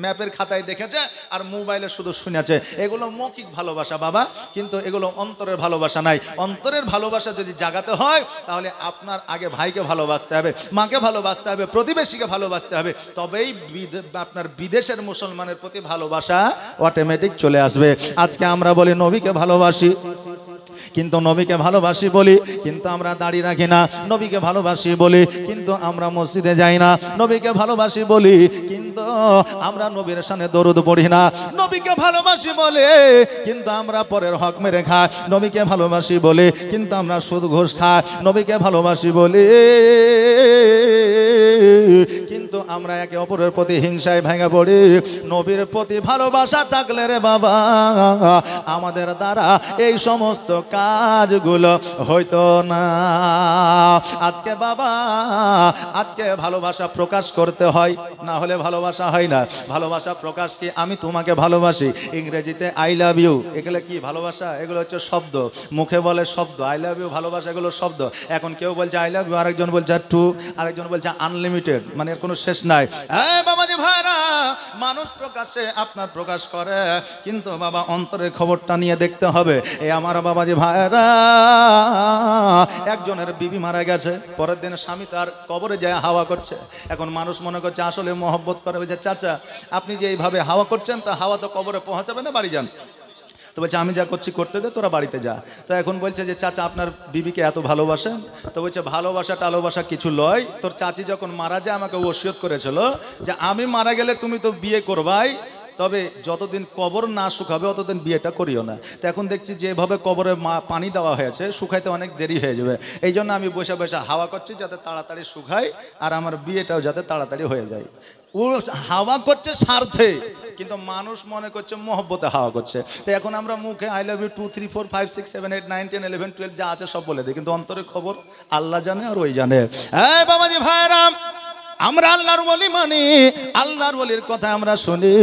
ম্যাপের খাতায় দেখেছে আর মোবাইলে শুধু শুনেছে। এগুলো মৌখিক ভালোবাসা বাবা, কিন্তু এগুলো অন্তরের ভালোবাসা নাই। অন্তরের ভালোবাসা যদি জাগাতে হয়, তাহলে আপনার আগে ভাইকে ভালোবাসতে হবে, মাকে ভালোবাসতে হবে, প্রতিবেশীকে ভালোবাসতে হবে, তবেই আপনার বিদেশের মুসলমানের প্রতি ভালোবাসা অটোমেটিক চলে আসবে। আজকে আমরা বলি নবীকে ভালোবাসি, কিন্তু নবীকে ভালোবাসি বলি, কিন্তু আমরা দাড়ি রাখি না। নবীকে ভালোবাসি বলি, কিন্তু আমরা মসজিদে যাই না। নবীকে ভালোবাসি বলি, কিন্তু আমরা নবীর শানে দরুদ পড়ি না। নবীকে ভালোবাসি বলে, কিন্তু আমরা পরের হক মেরে খাই। নবীকে ভালোবাসি বলে, কিন্তু আমরা সুদ ঘুষ খাই। নবীকে ভালোবাসি বলে, কিন্তু কিন্তু আমরা একে অপরের প্রতি হিংসায় ভেঙে পড়ি। নবীর প্রতি ভালোবাসা থাকলে রে বাবা আমাদের দ্বারা এই সমস্ত কাজগুলো হইতো না। আজকে বাবা আজকে ভালোবাসা প্রকাশ করতে হয়, না হলে ভালোবাসা হয় না। ভালোবাসা প্রকাশ কি? আমি তোমাকে ভালোবাসি, ইংরেজিতে আই লাভ ইউ, এগুলো কি ভালোবাসা? এগুলো হচ্ছে শব্দ, মুখে বলে শব্দ। আই লাভ ইউ ভালোবাসা, এগুলো শব্দ। এখন কেউ বলছে আই লাভ ইউ, আরেকজন বলছে টু, আরেকজন বলছে আনলিমিটেড, মানে এর কোনো শেষ নাই। বাবাজি ভাইরা, মানুষ প্রকাশে আপনার প্রকাশ করে, কিন্তু বাবা অন্তরের খবরটা নিয়ে দেখতে হবে। এই আমার বাবাজি ভাইরা, একজনের বিবি মারা গেছে, পরের দিন স্বামী তার কবরে যায় হাওয়া করছে। এখন মানুষ মনে করছে আসলে মহব্বত করে, বলছে চাচা আপনি যে এইভাবে হাওয়া করছেন, তা হাওয়া তো কবরে পৌঁছাবে না, বাড়ি যান। তো বলছে আমি যা করছি করতে দে, তোরা বাড়িতে যা। তো এখন বলছে যে চাচা আপনার বিবিকে এত ভালোবাসেন? তো বলছে ভালোবাসা টালোবাসা কিছু লয়, তোর চাচি যখন মারা যায় আমাকে ওসিয়ত করেছিল যে আমি মারা গেলে তুমি তো বিয়ে করবাই, তবে যতদিন কবর না শুকাবে অতদিন বিয়েটা করিও না। তো এখন দেখছি যেভাবে কবরে পানি দেওয়া হয়েছে, শুকাইতে অনেক দেরি হয়ে যাবে। এই জন্য আমি বসে বসে হাওয়া করছি যাতে তাড়াতাড়ি শুকায়, আর আমার বিয়েটাও যাতে তাড়াতাড়ি হয়ে যায়। ও হাওয়া করছে স্বার্থে, কিন্তু মানুষ মনে করছে মহব্বতে হাওয়া করছে। তো এখন আমরা মুখে আই লাভ ইউ 2 3 4 5 6 7 8 9 10 11 12 যা আছে সব বলে দিই, কিন্তু অন্তরের খবর আল্লাহ জানে আর ওই জানে। এই বাবাজি ভাইরাম, আমরা আল্লাহর ওলি মানি, আল্লাহর ওলির কথা আমরা শুনি,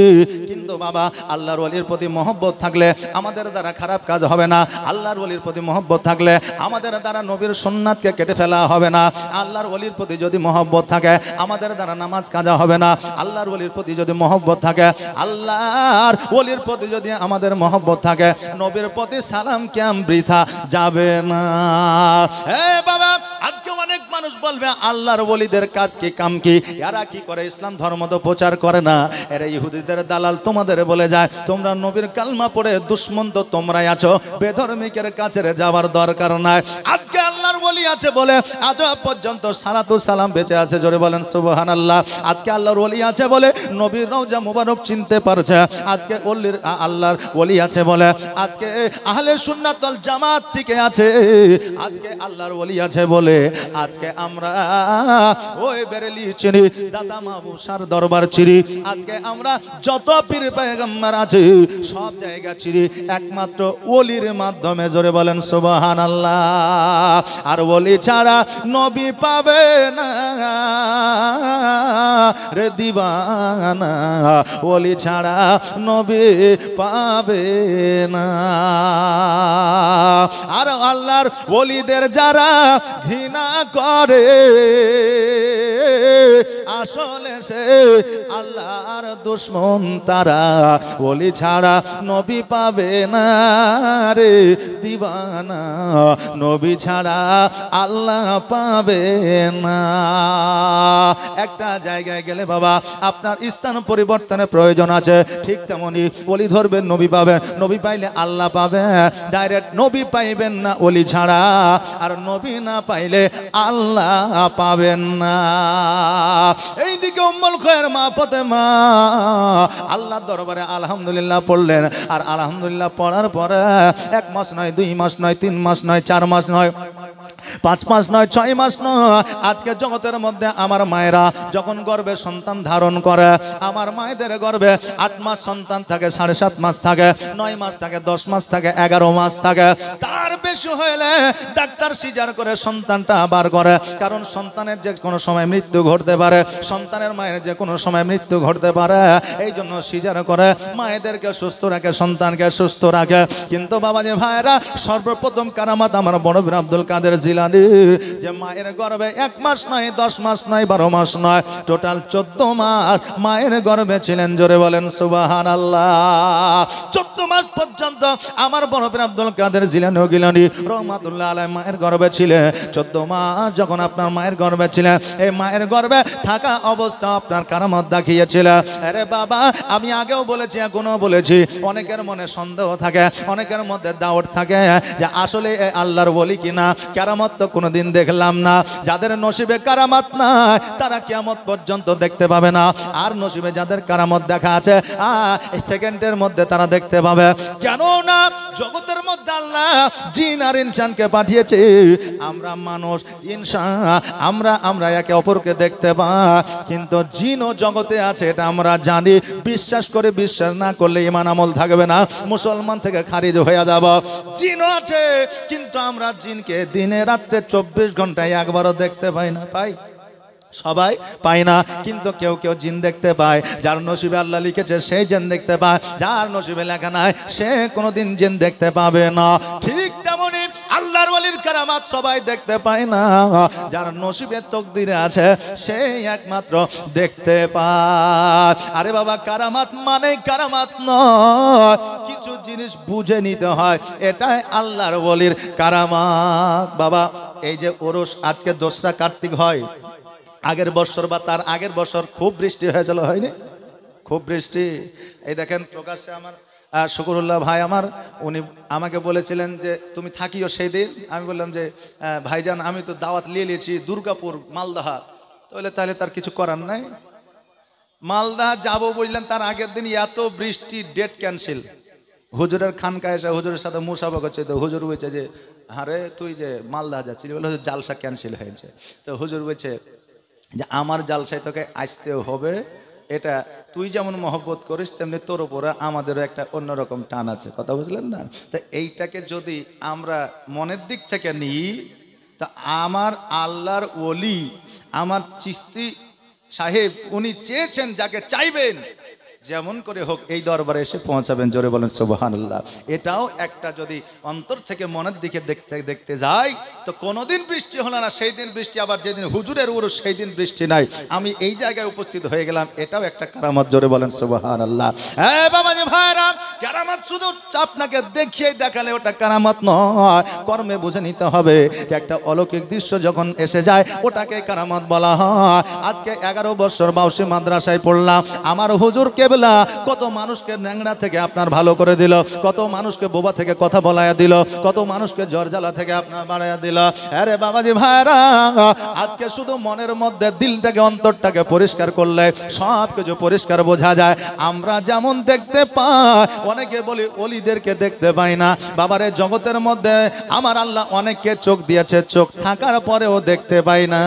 কিন্তু বাবা আল্লাহর ওলির প্রতি মহব্বত থাকলে আমাদের দ্বারা খারাপ কাজ হবে না। আল্লাহর ওলির প্রতি মহব্বত থাকলে আমাদের দ্বারা নবীর সুন্নাতকে কেটে ফেলা হবে না। আল্লাহর ওলির প্রতি যদি মহব্বত থাকে আমাদের দ্বারা নামাজ কাজা হবে না। আল্লাহর ওলির প্রতি যদি মহব্বত থাকে, আল্লাহর ওলির প্রতি যদি আমাদের মহব্বত থাকে, নবীর প্রতি সালাম ক্যাম বৃথা যাবে না। হে বাবা, আজকে অনেক মানুষ বলবে আল্লাহর ওলিদের কাজ কি কাম কি, এরা কি করে? ইসলাম ধর্ম তো প্রচার করে না, এরা ইহুদিদের দালাল। তোমাদের বলে যায় তোমরা নবীর কালমা পড়ে দুশ্মন তো তোমরাই আছো, বেধর্মিকের কাছে যাওয়ার দরকার নাই। আজকে আল্লাহর ওলি আছে বলে আজ পর্যন্ত সালাতু সালাম বেঁচে আছে, জোরে বলেন সুবহানাল্লাহ। আজকে আল্লাহর ওলি আছে বলে নবীর রওজা মুবারক চিনতে পারছে। আজকে ওলির আল্লাহর ওলি আছে বলে আজকে আহলে সুন্নাত ওয়াল জামাত টিকে আছে। আজকে আল্লাহর ওলি আছে বলে আজকে আমরা ওই বেরেলি চিনি, দাদা মাহবুসার দরবার চিনি। আজকে আমরা যত পীর পয়গম্বর আছে সব জায়গা চিনি একমাত্র ওলির মাধ্যমে, জোরে বলেন সুবহানাল্লাহ। আর ওলি ছাড়া নবী পাবে না রে দিবানা, ওলি ছাড়া নবী পাবে না। আর আল্লাহর ওলিদের যারা ঘৃণা করে আসলে সে আল্লাহর দুশমন, তারা ওলি ছাড়া নবী পাবে না রে দিবানা, নবী ছাড়া আল্লাহ পাবে না। একটা জায়গায় গেলে বাবা আপনার স্থান পরিবর্তনের প্রয়োজন আছে, ঠিক তেমনি ওলি ধরবেন নবী পাবেন, নবী পাইলে আল্লাহ পাবে। ডাইরেক্ট নবী পাইবেন না ওলি ছাড়া, আর নবী না পাইলে আল্লাহ পাবেন না। এইদিকে উম্মুল খায়ের মা ফাতেমা আল্লাহর দরবারে আলহামদুলিল্লাহ পড়লেন, আর আলহামদুলিল্লাহ পড়ার পরে 1 মাস নয়, 2 মাস নয়, 3 মাস নয়, 4 মাস নয়, 5 মাস নয়, 6 মাস নয়, আজকে জগতের মধ্যে আমার মায়েরা যখন গর্ভে সন্তান ধারণ করে, আমার মায়েদের গর্ভে 8 মাস সন্তান থাকে, 7.5 মাস থাকে, 9 মাস থাকে, 10 মাস থাকে, 11 মাস থাকে। তার বেশি হলে ডাক্তার সিজার করে সন্তানটা বার করে, কারণ সন্তানের যে কোনো সময় মৃত্যু ঘটতে পারে, সন্তানের মায়ের যে কোনো সময় মৃত্যু ঘটতে পারে। এই জন্য সিজার করে মায়েদেরকে সুস্থ রাখে, সন্তানকে সুস্থ রাখে। কিন্তু বাবাজি ভাইরা, সর্বপ্রথম কারামাত আমার বড় বীর আব্দুল কাদের জিলানী, যে মায়ের গর্ভে 1 মাস নয়, 10 মাস নয়, 12 মাস নয়, টোটাল 14 মাস মায়ের গর্ভে ছিলেন, জোরে বলেন সুবহানাল্লাহ। 14 মাস পর্যন্ত আমার বড় বীর আব্দুল কাদের জিলানী রহমাতুল্লাহ আলাইহি মায়ের গর্ভে ছিলেন। 14 মাস যখন আপনার মায়ের গর্ভে ছিলেন, এই মায়ের গর্ভে থাকা অবস্থা আপনার কারামত দেখিয়েছিল। আরে বাবা, আমি আগেও বলেছি, এখনো বলেছি, অনেকের মনে সন্দেহ থাকে, অনেকের মধ্যে ডাউট থাকে যে আসলে আল্লাহর ওলি কিনা। কারামত তো কোনোদিন দেখলাম না। যাদের নসিবে কারামত নাই তারা কিয়ামত পর্যন্ত দেখতে পাবে না, আর নসিবে যাদের কারামত দেখা আছে এই সেকেন্ডের মধ্যে তারা দেখতে পাবে। কেন না? জগতের মধ্যে আল্লাহ যে জিন আর ইনসানকে পাঠিয়েছে। আমরা মানুষ ইনসান আমরা একে অপরকে দেখতে পাই, কিন্তু জিনও জগতে আছে এটা আমরা জানি। বিশ্বাস করে বিশ্বাস না করলে ঈমান আমল থাকবে না, মুসলমান থেকে খারিজ হয়ে যাব। জিনও আছে, কিন্তু আমরা জিনকে দিনে রাত্রে 24 ঘন্টায় একবারও দেখতে পাই না। পাই? সবাই পায় না, কিন্তু কেউ কেউ জিন দেখতে পায়। যার নসিবে আল্লাহ লিখেছে সেই জিন দেখতে পায়, যার নসিবে লেখা নাই সে কোনোদিন জিন দেখতে পাবে না। ঠিক তেমনি আল্লাহর ওয়ালির কারামাত সবাই দেখতে পায় না, যার নসিবে তকদিরে আছে সেই একমাত্র দেখতে পায়। আরে বাবা, কারামাত মানে কারামাত নয়, কিছু জিনিস বুঝে নিতে হয়, এটাই আল্লাহর ওয়ালির কারামাত। বাবা, এই যে ওরস আজকে 2রা কার্তিক হয়, আগের বছর বা তার আগের বছর খুব বৃষ্টি হয়েছিল, হয়নি? খুব বৃষ্টি। এই দেখেন প্রকাশ্যে আমার শুকুরুল্লাহ ভাই আমার, উনি আমাকে বলেছিলেন যে তুমি থাকিও সেই দিন। আমি বললাম যে ভাইজান আমি তো দাওয়াত নিয়েছি দুর্গাপুর মালদাহা। তাহলে তার কিছু করার নাই, মালদাহা যাবো বললেন, তার আগের দিন এত বৃষ্টি, ডেট ক্যান্সেল। হুজুরের খানকা এসে হুজুরের সাথে মুসাফা করছে, তো হুজুর বলছে যে আরে তুই যে মালদাহা যাচ্ছিলি, বলে জালসা ক্যান্সেল হয়েছে। তো হুজুর বলছে যে আমার জালসায় তোকে আসতে হবে, এটা তুই যেমন মহব্বত করিস তেমনি তোর উপরে আমাদেরও একটা অন্যরকম টান আছে। কথা বুঝলেন না? তো এইটাকে যদি আমরা মনের দিক থেকে নিই, তা আমার আল্লাহর ওলি আমার চিশতি সাহেব উনি চেয়েছেন যাকে চাইবেন যেমন করে হোক এই দরবারে এসে পৌঁছাবেন। জোরে বলেন সুবহানাল্লাহ। এটাও একটা যদি অন্তর থেকে মনের দিকে দেখতে দেখতে যাই, তো কোনোদিন বৃষ্টি হলো না সেই দিন বৃষ্টি, আবার যেদিন হুজুরের উরুস সেই দিন বৃষ্টি নাই, আমি এই জায়গায় উপস্থিত হয়ে গেলাম, এটাও একটা কারামত। জোরে বলেন সুবহানাল্লাহ। হ্যাঁ বাবাজি ভাইরা, কারামত শুধু আপনাকে দেখিয়ে দেখালে ওটা কারামত নয়, কর্মে বুঝে নিতে হবে যে একটা অলৌকিক দৃশ্য যখন এসে যায় ওটাকে কারামত বলা হয়। আজকে 11 বছর বাউসি মাদ্রাসায় পড়লাম, আমার হুজুর কেবলা কত মানুষকে ন্যাংড়া থেকে আপনার ভালো করে দিল, কত মানুষকে বোবা থেকে কথা বলায়া দিল, কত মানুষকে জর্জালা থেকে আপনার বাড়াইয়া দিল। আরে বাবাজি ভাইরা, আজকে শুধু মনের মধ্যে দিলটাকে অন্তরটাকে পরিষ্কার করলে সব কিছু পরিষ্কার বোঝা যায়। আমরা যেমন দেখতে পাই, অনেকে বলি ওলিদেরকে দেখতে পাই না। বাবারে, জগতের মধ্যে আমার আল্লাহ অনেককে চোখ দিয়েছে, চোখ থাকার পরেও দেখতে পাই না।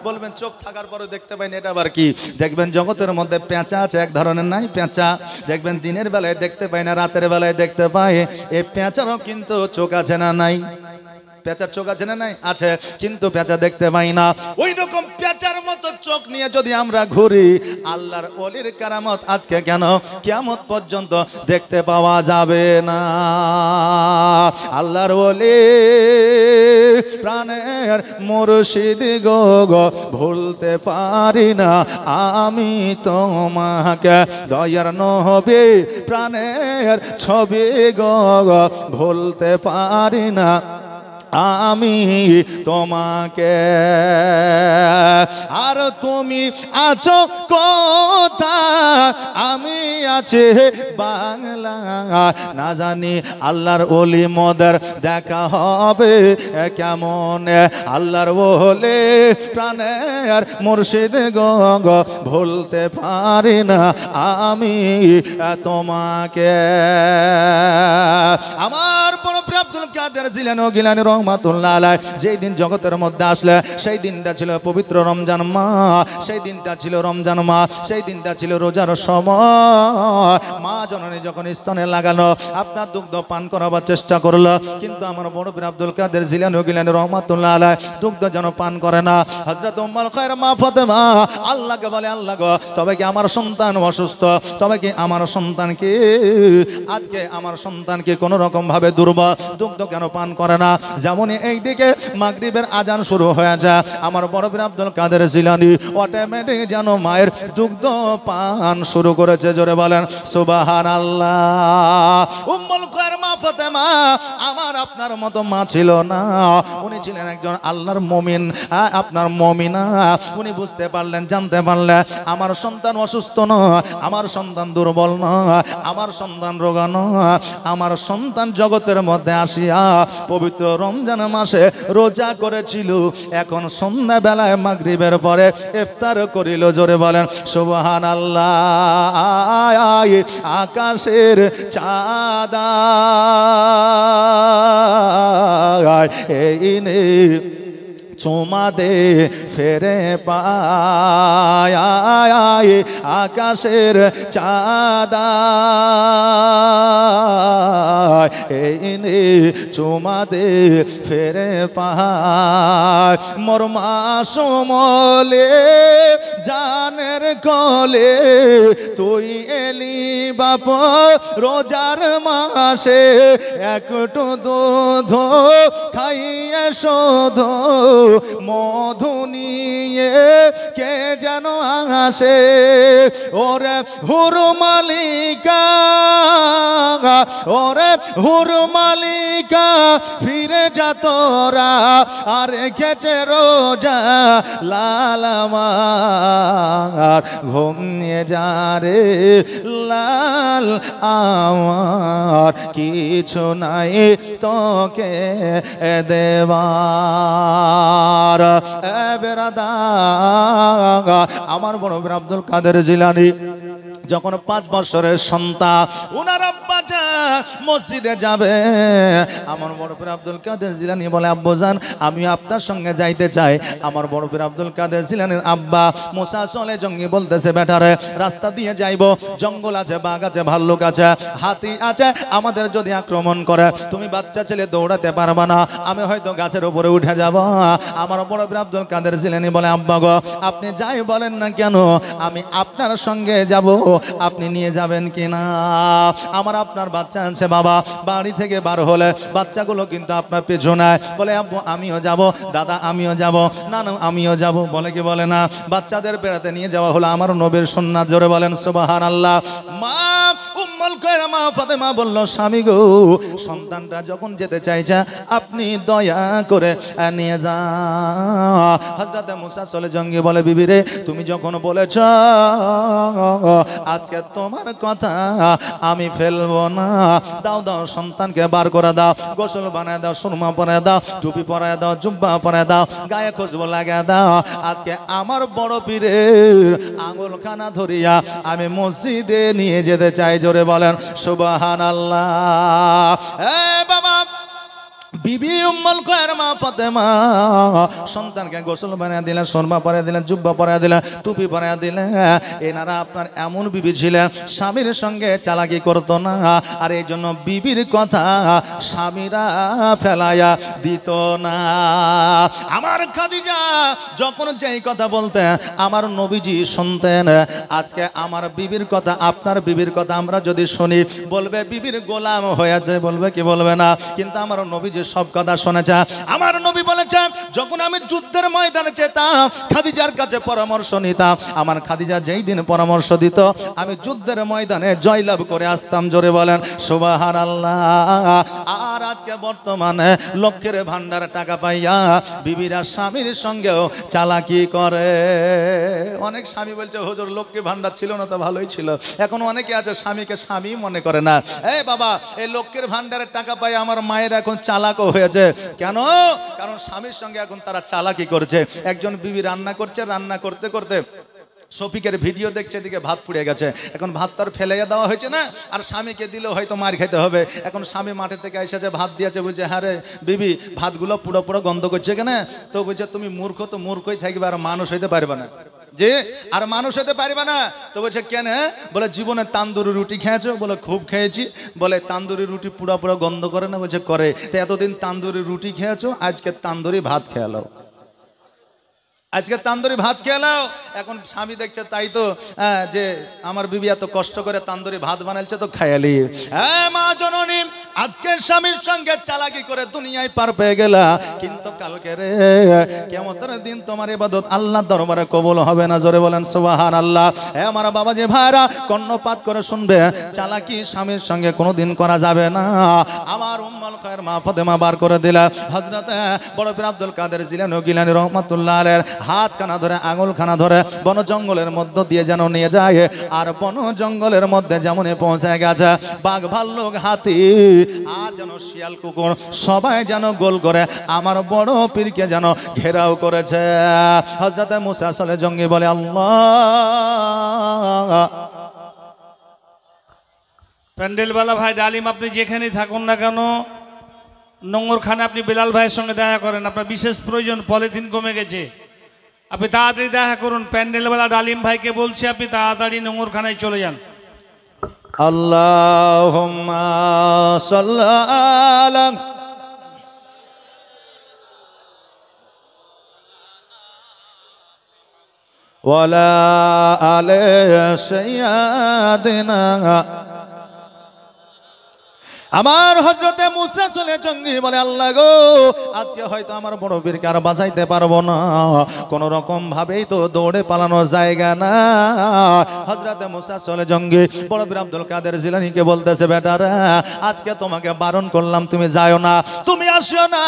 বলবেন চোখ থাকার পরেও দেখতে পাই না, এটা আবার কি? দেখবেন জগতের মধ্যে পেঁচা আছে এক ধরনের, নাই পেঁচা, দেখবেন দিনের বেলায় দেখতে পাই না, রাতের বেলায় দেখতে পাই। এই পেঁচারও কিন্তু চোখ আছে না নাই? পেঁচার চোখ আছে না নাই? আছে, কিন্তু পেঁচা দেখতে পাই না। ওই রকম পেঁচার মতো চোখ নিয়ে যদি আমরা ঘুরি, আল্লাহর ওলির কারামত আজকে কেন কিয়ামত পর্যন্ত দেখতে পাওয়া যাবে না? আল্লাহর ওলি প্রাণের মুর্শিদ গো গো, ভুলতে পারি না আমি তোমাকে, দয়ার নবী প্রাণের ছবি গো গো, ভুলতে পারি না আমি তোমাকে। আর তুমি আছো কোথায়, আমি আছি বাংলা, না জানি আল্লাহর ওলি মোদের দেখা হবে কেমন। আল্লাহর ওলি প্রাণের মুর্শিদ গো গো, ভুলতে পারি না আমি তোমাকে। আমার বড় আব্দুল কাদের জিলানী গিলানী রহমাতুল্লাহ আলাইহি যেই দিন জগতের মধ্যে আসলে সেই দিনটা ছিল পবিত্র রমজান মাস, সেই দিনটা ছিল রমজান মাস, সেই দিনটা ছিল রোজার সময়। মা জননী যখন স্তনে লাগানো আপনার দুগ্ধ পান করাবার চেষ্টা করলো, কিন্তু আমার বড় পীর আব্দুল কাদের জিলানী গিলানী রহমাতুল্লাহ আলাইহি দুগ্ধ যেন পান করে না। হযরত উম্মুল খায়র মা ফাতেমা আল্লাহকে বলে, আল্লাহ গো, তবে কি আমার সন্তান অসুস্থ, তবে কি আমার সন্তান কি আজকে আমার সন্তান কি কোনো রকম ভাবে দুর্বল, দুগ্ধ কেন পান করে না? যেমন এইদিকে মাগরিবের আজান শুরু হয়ে যায়, আমার বড় পীর আব্দুল কাদের জিলানী অটোমেটিক যেন মায়ের দুগ্ধ পান শুরু করেছে। জোরে বলেন সুবহানাল্লাহ। উম্মুল খায়র মা ফাতেমা আমার আপনার মতো মা ছিল না, উনি ছিলেন একজন আল্লাহর মুমিন, আপনার মুমিনা। উনি বুঝতে পারলেন, জানতে পারলেন আমার সন্তান অসুস্থ নয়, আমার সন্তান দুর্বল নয়, আমার সন্তান রোগা নয়, আমার সন্তান জগতের মধ্যে আসিয়া পবিত্র রমজান মাসে রোজা করেছিল, এখন সন্ধ্যা বেলায় মাগরিবের পরে ইফতার করিল। জোরে বলেন সুবহানাল্লাহ। আকাশের চাঁদা এই নে চুমা দে ফেরে পায় আকাশের চাঁদা এই নে চুমা দে ফেরে পায় মোর মাসুমলে জানের কলে তুই এলি বাপ রোজার মাসে একটু দুধ খাইয়ে শোধ মধু নিয়ে কে যেন আসে ওরে হুরমালিকা ওরে হুরমালিকা ফিরে যা তোরা আর খেচে রোজা লাল আমার ঘুমিয়ে যা রে লাল আমার কিছু নাই তোকে দেবার আমার বড় পীর আব্দুল কাদের জিলানী যখন 5 বছরের সন্তান ওনার আব্বা যা মসজিদে যাবে আমার বড় পীর আব্দুল কাদের জিলানী বলে আব্বাজান আমি আপনার সঙ্গে যাইতে চাই আমার বড় পীর আব্দুল কাদের জিলানীর আব্বা মুসা চলে জঙ্গি বলতেছে বেটারে রাস্তা দিয়ে যাইব জঙ্গল আছে বাঘ আছে ভাল্লুক আছে হাতি আছে আমাদের যদি আক্রমণ করে তুমি বাচ্চা ছেলে দৌড়াতে পারবা না আমি হয়তো গাছের উপরে উঠে যাব আমার বড় পীর আব্দুল কাদের জিলানী বলে আব্বা গো আপনি যাই বলেন না কেন আমি আপনার সঙ্গে যাব আপনি নিয়ে যাবেন কিনা আমার আপনার বাচ্চা আছে বাবা বাড়ি থেকে বার হলে বাচ্চাগুলো কিন্তু আপনার পেছনে বলে আব্বু আমিও যাব দাদা আমিও যাব নানু আমিও যাব বলে কি বলে না বাচ্চাদের বেড়াতে নিয়ে যাওয়া হলো আমার নবীর সুন্নাত জোরে বলেন সুবহানাল্লাহ মা উম্মুল খায়র মা ফাতেমা বলল স্বামী গো সন্তানটা যখন যেতে চাইছে আপনি দয়া করে নিয়ে যান হযরত মুসা চলে জঙ্গি বলে বিবি রে তুমি যখন বলেছ আজকে তোমার কথা আমি ফেলবো না দাও দাও সন্তানকে বার করে দাও গোসল বানায় দাও সুরমা পরায় দাও টুপি পরায় দাও জুব্বা পরায় দাও গায়ে খুশবু লাগিয়ে দাও আজকে আমার বড় পীরের আঙুলখানা ধরিয়া আমি মসজিদে নিয়ে যেতে চাই জোরে বলেন সুবহানাল্লাহ এ বাবা বিবি উম্মুল খায়র মা ফাতেমা সন্তানকে গোসল বানিয়ে দিলেন সুরমা পরিয়ে দিলেন জুব্বা পরিয়ে দিলেন টুপি পরিয়ে দিলেন এনারা আপনার এমন বিবি ছিলেন স্বামীর সঙ্গে চালাকি করতো না আর এই জন্য বিবির কথা স্বামীরা ফেলাইয়া দিত না আমার খাদিজা যখন যেই কথা বলতেন আমার নবীজি শুনতেন আজকে আমার বিবির কথা আপনার বিবির কথা আমরা যদি শুনি বলবে বিবির গোলাম হয়েছে বলবে কি বলবে না কিন্তু আমার নবীজি সব কথা শুনেছে আমার নবী বলেছে যখন আমি যুদ্ধের ময়দানে যেতাম খাদিজার কাছে পরামর্শ নিতাম আমার খাদিজা যেই দিন পরামর্শ দিত আমি যুদ্ধের ময়দানে জয়লাভ করে আসতাম জোরে বলেন সুবহানাল্লাহ আর আজকে বর্তমানে লক্ষের ভান্ডার টাকা পাইয়া বিবিরা স্বামীর সঙ্গেও চালাকি করে অনেক স্বামী বলছে হুজুর লক্ষ্মী ভান্ডার ছিল না তো ভালোই ছিল এখন অনেকে আছে স্বামীকে স্বামী মনে করে না এই বাবা এই লক্ষ্মীর ভান্ডারের টাকা পাই আমার মায়ের এখন চালাকও হয়েছে কেন কারণ স্বামীর সঙ্গে এখন তারা চালাকি করছে একজন বিবি রান্না করছে রান্না করতে করতে শফিকের ভিডিও দেখছে এদিকে ভাত পুড়ে গেছে এখন ভাত তার ফেলাইয়া দেওয়া হয়েছে না আর স্বামীকে দিলেও হয়তো মার খেতে হবে এখন স্বামী মাঠে থেকে এসেছে ভাত দিয়েছে বলছে হ্যাঁ রে বিবি ভাতগুলো পুরো পুরো গন্ধ করছে কেন তো বলছে তুমি মূর্খ তো মূর্খই থাকবে আর মানুষ হইতে পারবে না যে আর মানুষ হতে পারবে না তো বলছে কেন বলে জীবনে তান্দুরি রুটি খেয়েছো বলে খুব খেয়েছি বলে তান্দুরি রুটি পুরো পুরো গন্ধ করে না বলছে করে তো এতদিন তান্দুরি রুটি খেয়েছো আজকে তান্দুরি ভাত খেয়ালো আজকে তান্দুরি ভাত খেলাও এখন স্বামী দেখছে তাই তো যে আমার বিবি এত কষ্ট করে তান্দুরি ভাত বানাইছে তো খায়ালি হ্যাঁ মা জননী আজকে স্বামীর সঙ্গে চালাকি করে দুনিয়ায় পার পেয়ে গেলা কিন্তু কালকে রে কিয়ামতের দিন তোমার ইবাদত আল্লাহর দরবারে কবুল হবে না জোরে বলেন সুবহানাল্লাহ হে আমার বাবাজি ভাইরা কর্ণপাত করে শুনবে চালাকি স্বামীর সঙ্গে কোনোদিন করা যাবে না আমার উম্মুল খায়র মা ফাতেমা বার করে দিলা হযরত বড় পীর আব্দুল কাদের জিলানী গিলানী রাহমাতুল্লাহ আলাইহি হাত খানা ধরে আঙুল খানা ধরে বন জঙ্গলের মধ্যে দিয়ে যেন নিয়ে যায় আর বন জঙ্গলের মধ্যে যেমন পৌঁছে গেছে বাঘ ভাল্লুক হাতি আর যেন শিয়াল কুকুর সবাই যেন গোল করে আমার বড় পীরকে যেন ঘেরাও করেছে হযরত মুসা চলে জঙ্গি বলে আল্লাহ প্যান্ডেলওয়ালা ভাই ডালিম আপনি যেখানেই থাকুন না কেন নোংরখানে আপনি বেলাল ভাইয়ের সঙ্গে দেখা করেন, আপনার বিশেষ প্রয়োজন, পলিথিন কমে গেছে, আপনি তাড়াতাড়ি দেখা করুন। প্যান্ডেলওয়ালা ডালিম ভাইকে বলছি আপনি তাড়াতাড়ি নোংরখানায় চলে যান। আল্লাহুম্মা সাল্লি আলা ওয়ালা আলি সাইয়্যিদিনা। আমার হযরতে মুসা চলে জঙ্গি বলে, আল্লাহ গো, আজকে হয়তো আমার বড় বীরকে আর বাঁচাইতে পারবো না, কোন রকম ভাবেই তো দৌড়ে পালানোর জায়গা না। হযরতে মুসা চলে জঙ্গি বড় বীর আব্দুল কাদের জিলানীকে বলতেছে, বেটারা আজকে তোমাকে বারণ করলাম তুমি যাও না, তুমি আসিও না।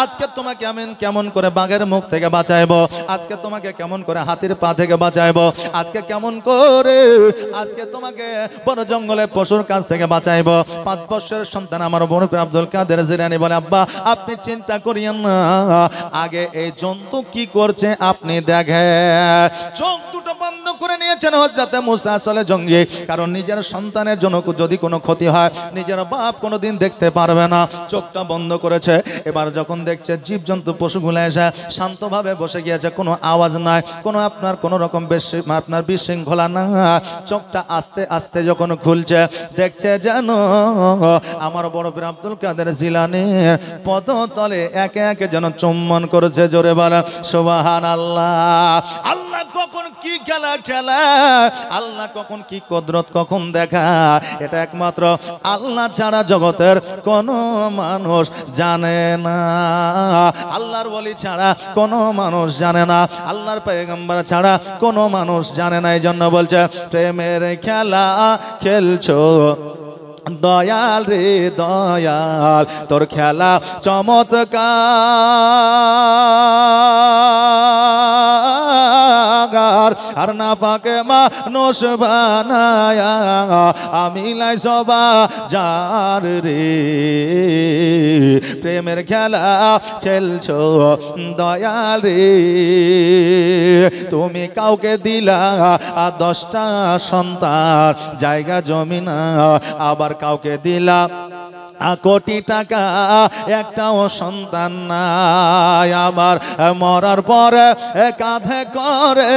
আজকে তোমাকে আমি কেমন করে বাঘের মুখ থেকে বাঁচাইবো, আজকে তোমাকে কেমন করে হাতির পা থেকে বাঁচাইবো, আজকে কেমন করে আজকে তোমাকে বড় জঙ্গলে পশুর কাছ থেকে বাঁচাইবো। 5 বছর সন্তান আমার বড় বীর আব্দুল কাদের জিলানী বলে, আব্বা আপনি চিন্তা করিয়েন না, আগে এই জন্তু কি করছে আপনি দেখেন। চোখ দুটো বন্ধ করে নিয়েছেন হযরতে মুসা চলে জঙ্গি, কারণ নিজের সন্তানের জন্য যদি কোনো ক্ষতি হয় নিজের বাপ কোনোদিন দেখতে পারবে না। চোখটা বন্ধ করেছে, এবার যখন দেখছে জীবজন্তু পশুগুলো এসে শান্তভাবে বসে গিয়েছে, কোনো আওয়াজ নাই, কোনো রকম আপনার বিশৃঙ্খলা না, চোখটা আস্তে আস্তে যখন খুলছে দেখছে যেন আমার বড় বীর আব্দুল কাদের জিলানীর পদতলে একে একে যেন চুম্বন করেছে। জোরে বলা সুবহানাল্লাহ। আল্লাহ কখন কি খেলা খেলা, আল্লাহ কখন কি কুদরত কখন দেখা, এটা একমাত্র আল্লাহ ছাড়া জগতের কোনো মানুষ জানে না। আল্লাহর ওলি ছাড়া কোনো মানুষ জানে না, আল্লাহর পয়গম্বর ছাড়া কোনো মানুষ জানে না। এই জন্য বলছে, প্রেমের খেলা খেলছো দয়াল রে দয়াল, তোর খেলা চমৎকার, আর না পাকে মানুষ বানায়া আমি লাই সবা যার রে। প্রেমের খেলা খেলছো দয়াল রে, তুমি কাউকে দিলা 10টা সন্তান জায়গা জমি না, আবার কাউকে দিলা কোটি টাকা, একটাও সন্তান নাই। আমার মরার পরে কাঁধে করে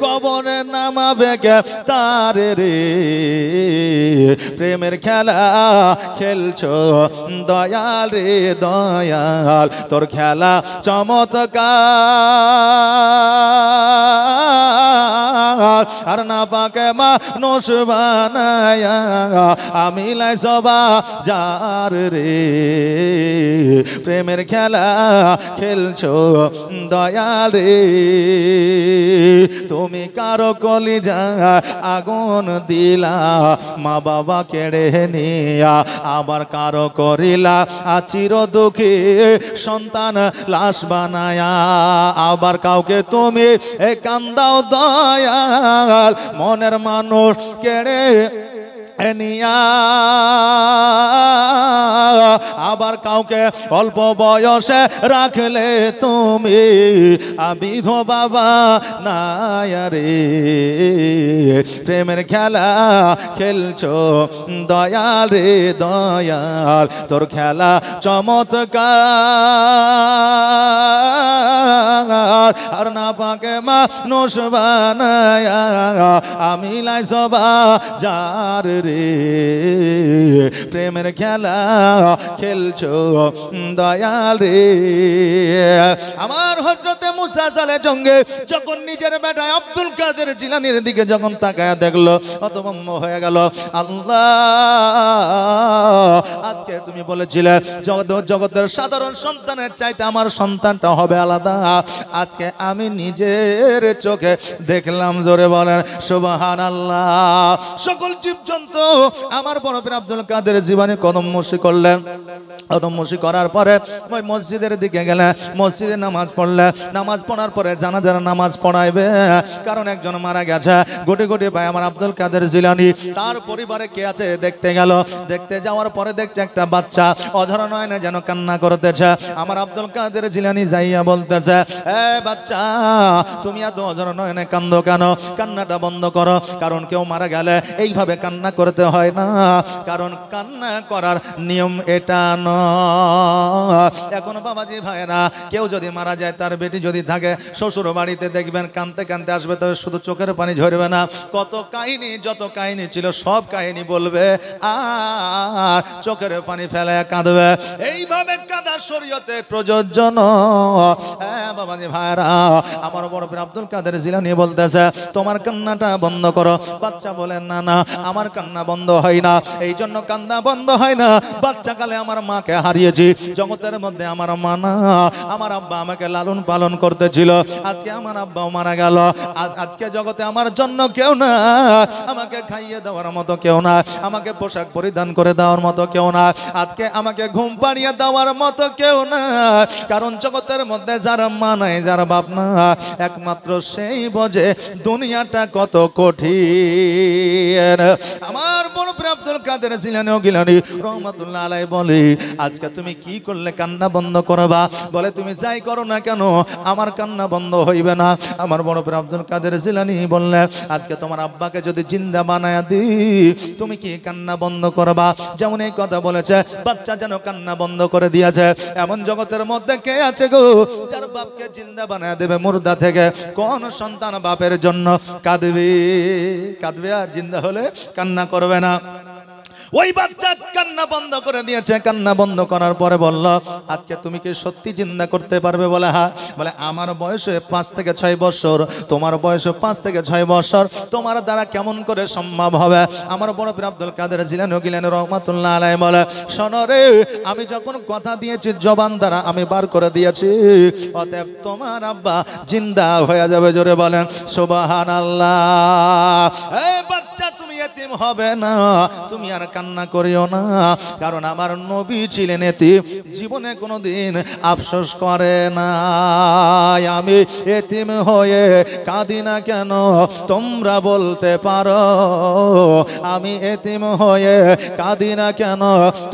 কবরে নামাবে কে তারে রে। প্রেমের খেলা খেলছো দয়াল রে দয়াল, তোর খেলা চমৎকার, আর না পাকে মানুষ বানায়া আমি লাই সবা যার রে। প্রেমের খেলা খেলছো দয়াল রে, তুমি কারো কলিজা আগুন দিলা, মা বাবা কেড়ে নিয়া, আবার কারো করিলা চির দুঃখী সন্তান লাশ বানায়া, আবার কাউকে তুমি কান্দাও দয়াল মনের মানুষ কেড়ে নিয়া, আবার কাউকে অল্প বয়সে রাখলে তুমি বিধবা বানায় রে। প্রেমের খেলা খেলছো দয়াল রে দয়াল, তোর খেলা চমৎকার, আর না পাকে মানুষ বানায়া আমি লাই সবা যার রে। প্রেমের খেলা খেলছো দয়াল রে। আমার হযরতে মুসা চলে জঙ্গে যখন নিজের বেটা আব্দুল কাদের জিলানীর দিকে যখন তাকায়া দেখলো, হতভম্ব হয়ে গেল। আল্লাহ, আজকে তুমি বলেছিলে জগতের সাধারণ সন্তানের চাইতে আমার সন্তানটা হবে আলাদা, আজকে আমি নিজের চোখে দেখলাম। জোরে বলেন সুবহানাল্লাহ। সকল জীবজন্তু আমার বড় বীর আব্দুল কাদের জীবনে কদম মসি করলেন। কদম মসি করার পরে ওই মসজিদের দিকে গেলে, মসজিদে নামাজ পড়লে, নামাজ পড়ার পরে জানাজার নামাজ পড়াইবে, কারণ একজন মারা গেছে। গোটি গোটি ভাই আমার আব্দুল কাদের জিলানী তার পরিবারে কে আছে দেখতে গেল। দেখতে যাওয়ার পরে দেখছে একটা বাচ্চা অধর নয়নে যেন কান্না করতেছে। আমার আব্দুল কাদের জিলানী যাইয়া বলতেছে, এ বাচ্চা, তুমি এত অধর নয়নে কান্দো কেন? কান্নাটা বন্ধ করো, কারণ কেউ মারা গেলে এইভাবে কান্না করে করতে হয় না, কারণ কান্না করার নিয়ম এটা নয়। এখন বাবাজি ভাইরা, কেউ যদি মারা যায়, তার বেটি যদি থাকে, শ্বশুর বাড়িতে দেখবেন কাঁদতে কাঁদতে আসবে, তবে শুধু চোখের পানি ঝরবে না, কত কাহিনী, যত কাহিনী ছিল সব কাহিনী বলবে আর চোখের পানি ফেলে কাঁদবে। এইভাবে কাঁদা শরীয়তে প্রযোজ্য নয়। হ্যাঁ বাবাজি ভাইরা, আমার বড় পীর আব্দুল কাদের জিলানী বলতেছে, তোমার কান্নাটা বন্ধ করো। বাচ্চা বলেন না না, আমার কান্না বন্ধ হয় না। এই জন্য কান্না বন্ধ হয় না, বাচ্চাকালে আমার মাকে হারিয়েছি, জগতের মধ্যে আমার মা না, আমার আব্বা আমাকে লালন পালন করতেছিল। আজকে আমার আব্বাও মারা গেল, আজকে জগতে আমার জন্য কেউ না, আমাকে খাইয়ে দেওয়ার মতো কেউ না, আমাকে পোশাক পরিধান করে দেওয়ার মতো কেউ না, আজকে আমাকে ঘুম পাড়িয়ে দেওয়ার মতো কেউ না। কারণ জগতের মধ্যে যারা মা নাই, যারা বাপ না, একমাত্র সেই বোঝে দুনিয়াটা কত কঠিন। আমার বড় পীর আব্দুল কাদের জিলানী ও গিলানী রহমাতুল্লাহ আলাইহি বলে, আজকে তুমি কি করলে কান্না বন্ধ করবা? বলে তুমি যাই করো না কেন, আমার কান্না বন্ধ হইবে না। আমার বড় পীর আব্দুল কাদের জিলানী বললে, আজকে তোমার আব্বাকে যদি জিন্দা বানায়া দি, তুমি কি কান্না বন্ধ করবা? যেমন এই কথা বলেছে, বাচ্চা যেন কান্না বন্ধ করে দিয়েছে, এমন জগতের মধ্যে কে আছে গো, যার বাপকে জিন্দা বানায়া দেবে মুর্দা থেকে? কোন সন্তান বাপের জন্য কাঁদবে? কাঁদবে আর জিন্দা হলে কান্না করবে না। ওই বাচ্চা কান্না বন্ধ করে দিয়েছে। কান্না বন্ধ করার পরে বলল, আজকে তুমি কি সত্যি জিন্দা করতে পারবে? বলে হ্যাঁ। বলে আমার বয়স 5 থেকে 6 বছর, তোমার বয়স 5 থেকে 6 বছর, তোমার দ্বারা কেমন করে সম্ভব হবে? আমার বড় পীর আব্দুল কাদের জিলানী ও গিলানী রহমাতুল্লাহ আলাইহি বলে, শোনো রে, আমি যখন কথা দিয়েছি জবান দ্বারা আমি বার করে দিয়েছি, অতএব তোমার আব্বা জিন্দা হয়ে যাবে। জোরে বলেন সুবহানাল্লাহ। এই বাচ্চা, তুমি এতিম হবে না, তুমি আর কান্না করিও না, কারণ আমার নবী ছিলেন এতিম, জীবনে কোনোদিন আফসোস করে না। আমি এতিম হয়ে কাঁদি না কেন, তোমরা বলতে পারো? আমি এতিম হয়ে কাঁদি না কেন,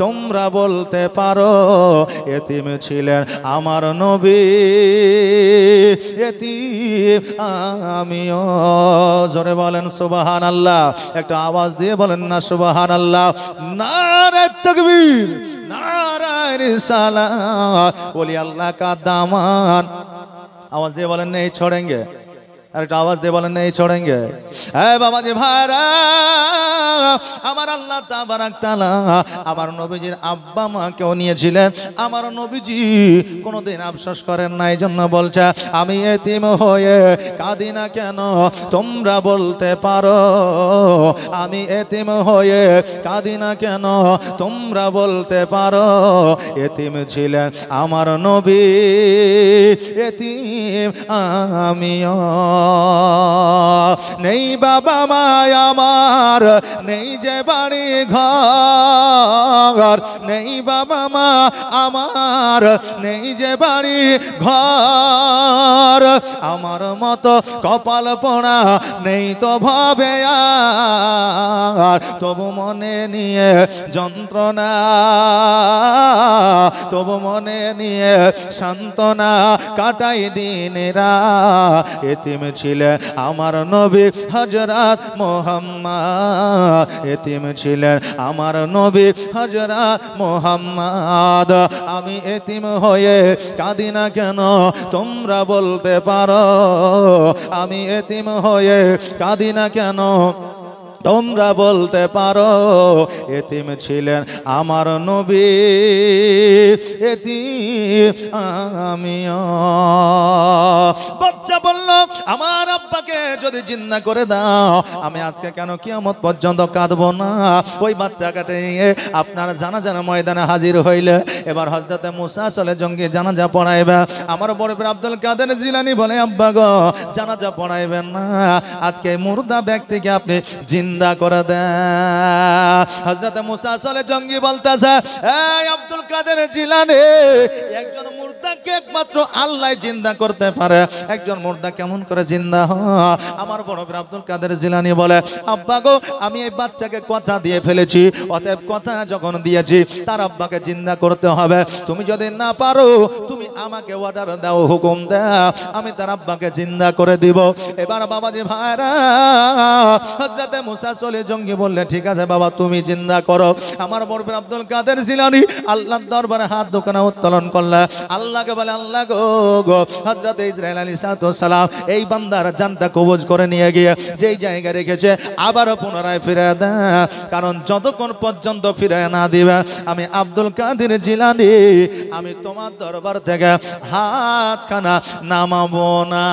তোমরা বলতে পারো? এতিম ছিলেন আমার নবী, এতিম আমিও। জোরে বলেন সুবহানাল্লাহ। একটা আওয়াজ দিয়ে বলেন না সুবহানাল্লাহ। নারে তাকবীর, নারে রিসালাত, ওলি আল্লাহ কা দামান। আওয়াজ দিয়ে বলেন নেই छोड़ेंगे। আরেকটা আওয়াজ দিয়ে বলেন নেই छोड़ेंगे। হ্যাঁ বাবাজি ভাইরা, আমার আল্লাহ তাবারাক তাআলা আমার নবীজির আব্বা মা কেউ নিয়েছিলেন, আমার নবীজি কোনোদিন আফসোস করেন না। এই জন্য বলছে, আমি এতিম হয়ে কাঁদি না কেন, তোমরা বলতে পারো? আমি এতিম হয়ে কাঁদি না কেন, তোমরা বলতে পারো? এতিম ছিলেন আমার নবী, এতিম আমিও। নেই বাবা মা আমার, নেই যে বাড়ি ঘর, নেই বাবা মা আমার, নেই যে বাড়ি ঘর, আমার মতো কপাল পোড়া নেই তো ভবে আর, তবু মনে নিয়ে যন্ত্রণা, তবু মনে নিয়ে সান্ত্বনা কাটাই দিনেরা। এতিম ছিলেন আমার নবী হযরত মুহাম্মদ, এতিম ছিলেন আমার নবী হযরত মুহাম্মদ। আমি এতিম হয়ে কাঁদি না কেন, তোমরা বলতে পারো? আমি এতিম হয়ে কাঁদি না কেন, তোমরা বলতে পারো? এতিম ছিলেন আমার নবী, এতিম আমিও। বাচ্চা বলল, আমার আব্বাকে যদি জিন্দা করে দাও, আমি আজকে কেন কিয়ামত পর্যন্ত কাঁদবো না। ওই বাচ্চাটাকে নিয়ে আপনার জানাজার ময়দানে হাজির হইলে এবার হযরতে মুসা চলে জঙ্গি জানাজা পড়াইবে। আমার বড় পীর আব্দুল কাদের জিলানী বলে, আব্বা গো, জানাজা পড়াইবেন না, আজকে মুর্দা ব্যক্তিকে আপনি জিন্দা করে দেন। হযরতে মুসা চলে জঙ্গি বলতেছে, এই আব্দুল কাদের জিলানী, একজন মুর্দাকে একমাত্র আল্লাহ জিন্দা করতে পারে, একজন মুর্দা কেমন করে জিন্দা হয়? আমার বড় পীর আব্দুল কাদের জিলানী বলে, আব্বা গো, আমি এই বাচ্চাকে কথা দিয়ে ফেলেছি, অতএব কথা যখন দিয়েছি তার আব্বাকে জিন্দা করতে হবে। তুমি যদি না পারো, তুমি আমাকে অর্ডার দাও, হুকুম দাও, আমি তার আব্বাকে জিন্দা করে দিব। এবার বাবাজি ভাইরা হযরতে মুসা চলে জঙ্গি বললে ঠিক আছে বাবা তুমি জিন্দা করো। আমার বড় পীর আব্দুল কাদের জিলানী আল্লাহর দরবারে হাত দুখানা উত্তোলন করলে আল্লাহকে বলে আল্লাহ গো হযরত ইসরাইল আলাইহিস সালাম এই বান্দার জানটা কবজ করে নিয়ে গিয়ে যেই জায়গায় রেখেছে আবারও পুনরায় ফিরে দেয়, কারণ যতক্ষণ পর্যন্ত ফিরে না দিবে আমি আব্দুল কাদের জিলানী আমি তোমার দরবার থেকে হাতখানা নামাবো না।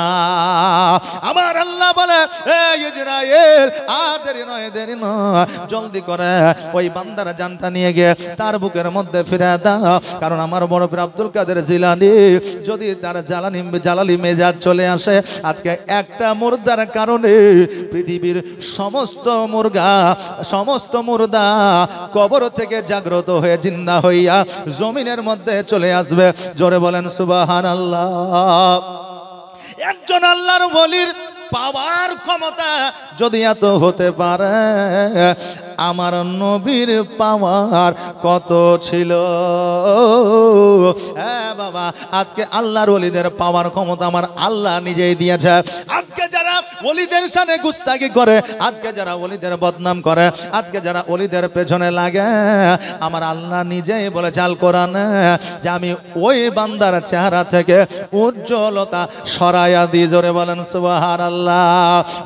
আমার আল্লাহ বলে এই ইসরাইল আর দেরি নয় জলদি করে ওই বান্দার জানটা নিয়ে গিয়ে তার বুকের মধ্যে ফিরে দাও, কারণ আমার বড় পীর আব্দুল কাদের জিলানী যদি তার জালালি মেজাজ চলে আসে আজকে একটা মুর্দার কারণে পৃথিবীর সমস্ত মুর্দা কবর থেকে জাগ্রত হয়ে জিন্দা হইয়া জমিনের মধ্যে চলে আসবে। জোরে বলেন সুবহানাল্লাহ। একজন আল্লাহর ওলির পাওয়ার ক্ষমতা যদি এত হতে পারে আমার নবীর পাওয়ার কত ছিল। হ্যাঁ বাবা আজকে আল্লাহর ওলিদের পাওয়ার ক্ষমতা আমার আল্লাহ নিজেই দিয়েছে। আজকে যারা ওলিদের সামনে গুস্তাখি করে, আজকে যারা ওলিদের বদনাম করে, আজকে যারা ওলিদের পেছনে লাগে, আমার আল্লাহ নিজেই বলেছে আল কোরআনে যে আমি ওই বান্দার চেহারা থেকে উজ্জ্বলতা সরাইয়া দিই। জোরে বলেন সুবহানাল্লাহ।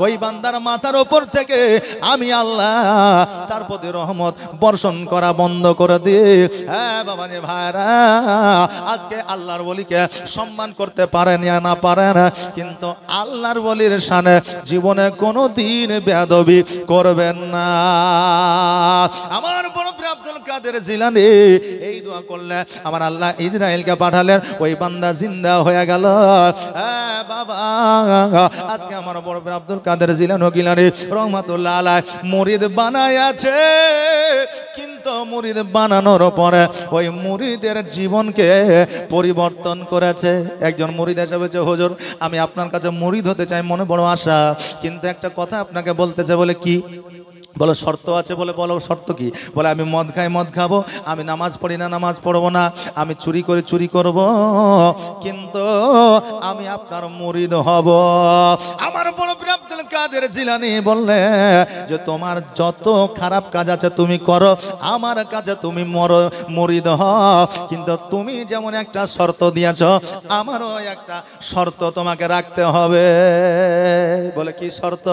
ওই বান্দার মাথার উপর থেকে আমি আল্লাহ তার প্রতি রহমত বর্ষণ করা বন্ধ করে দিই। হ্যাঁ বাবা যে ভাইরা আজকে আল্লাহর ওলিকে সম্মান করতে পারেন না না পারেন, কিন্তু আল্লাহর ওলির শানে জীবনে কোনো দিন বেয়াদবি করবেন না। আমার বড় পীর আব্দুল কাদের জিলানী এই দোয়া করলে আমার আল্লাহ ইসরাইলকে পাঠালেন, ওই বান্দা জিন্দা হয়ে গেল। হ্যাঁ বাবা আজকে আমার বড় পীর আব্দুল কাদের জিলানী রহমাতুল্লাহ আলাইহি মুরিদ বানায়াছে, কিন্তু মুরিদ বানানোর পরে ওই মুরিদের জীবনকে পরিবর্তন করেছে। একজন মুরিদ এসে বলছে হুজুর আমি আপনার কাছে মুরিদ হতে চাই, মনে বড় আশা, কিন্তু একটা কথা আপনাকে বলতেছে। বলে কি? বলো শর্ত আছে। বলে বলো শর্ত কি? বলে আমি মদ খাই মদ খাবো, আমি নামাজ পড়ি না নামাজ পড়বো না, আমি চুরি করে চুরি করব, কিন্তু আমি আপনার মুরিদ হব। আমার বড় পীর আব্দুল কাদের জিলানী বললে যে তোমার যত খারাপ কাজ আছে তুমি করো, আমার কাছে তুমি মুরিদ হও, কিন্তু তুমি যেমন একটা শর্ত দিয়েছ আমারও একটা শর্ত তোমাকে রাখতে হবে। বলে কি শর্ত?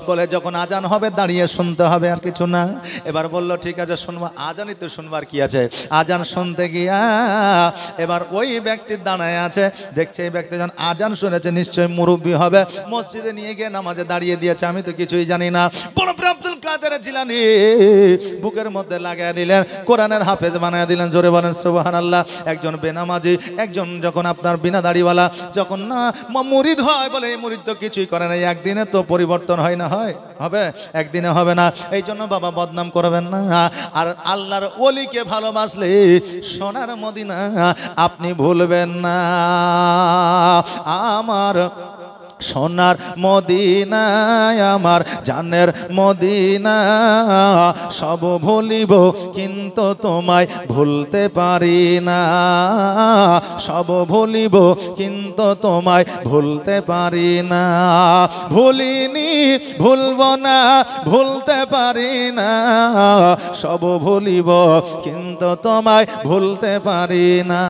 বলে যখন আজান হবে দাঁড়িয়ে শুনতে হবে, আর কিছু না। এবার বলল ঠিক আছে শুনবো। আজানই তো শুনবার কি আছে? আজান শুনতে গিয়া এবার ওই ব্যক্তির দাঁড়ায় আছে, দেখছে এই ব্যক্তি যখন আজান শুনেছে নিশ্চয়ই মুরব্বী হবে, মসজিদে নিয়ে গিয়ে নামাজে দাঁড়িয়ে দিয়েছে, আমি তো কিছুই জানি না। বড় পীর আব্দুল কাদের জিলানী বুকের মধ্যে লাগাই দিলেন, কোরআনের হাফেজ বানায় দিলেন। জোরে বলেন সুবহানাল্লাহ। একজন বেনামাজি, একজন যখন আপনার বিনা দাড়িওয়ালা যখন না মুরিদ হয়, বলে এই মুরিদ তো কিছুই করে না, একদিনে তো পরিবর্তন হয় না, হয় হবে একদিনে হবে না। এই জন্য বাবা বদনাম করবেন না। আর আল্লাহর ওলিকে ভালোবাসলে সোনার মদিনা আপনি ভুলবেন না। আমার সোনার মদিনায় আমার জানের মদিনা, সব ভুলিব কিন্তু তোমায় ভুলতে পারি না, সব ভুলিব কিন্তু তোমায় ভুলতে পারি না, ভুলিনি ভুলব না ভুলতে পারি না, সব ভুলিব কিন্তু তোমায় ভুলতে পারি না।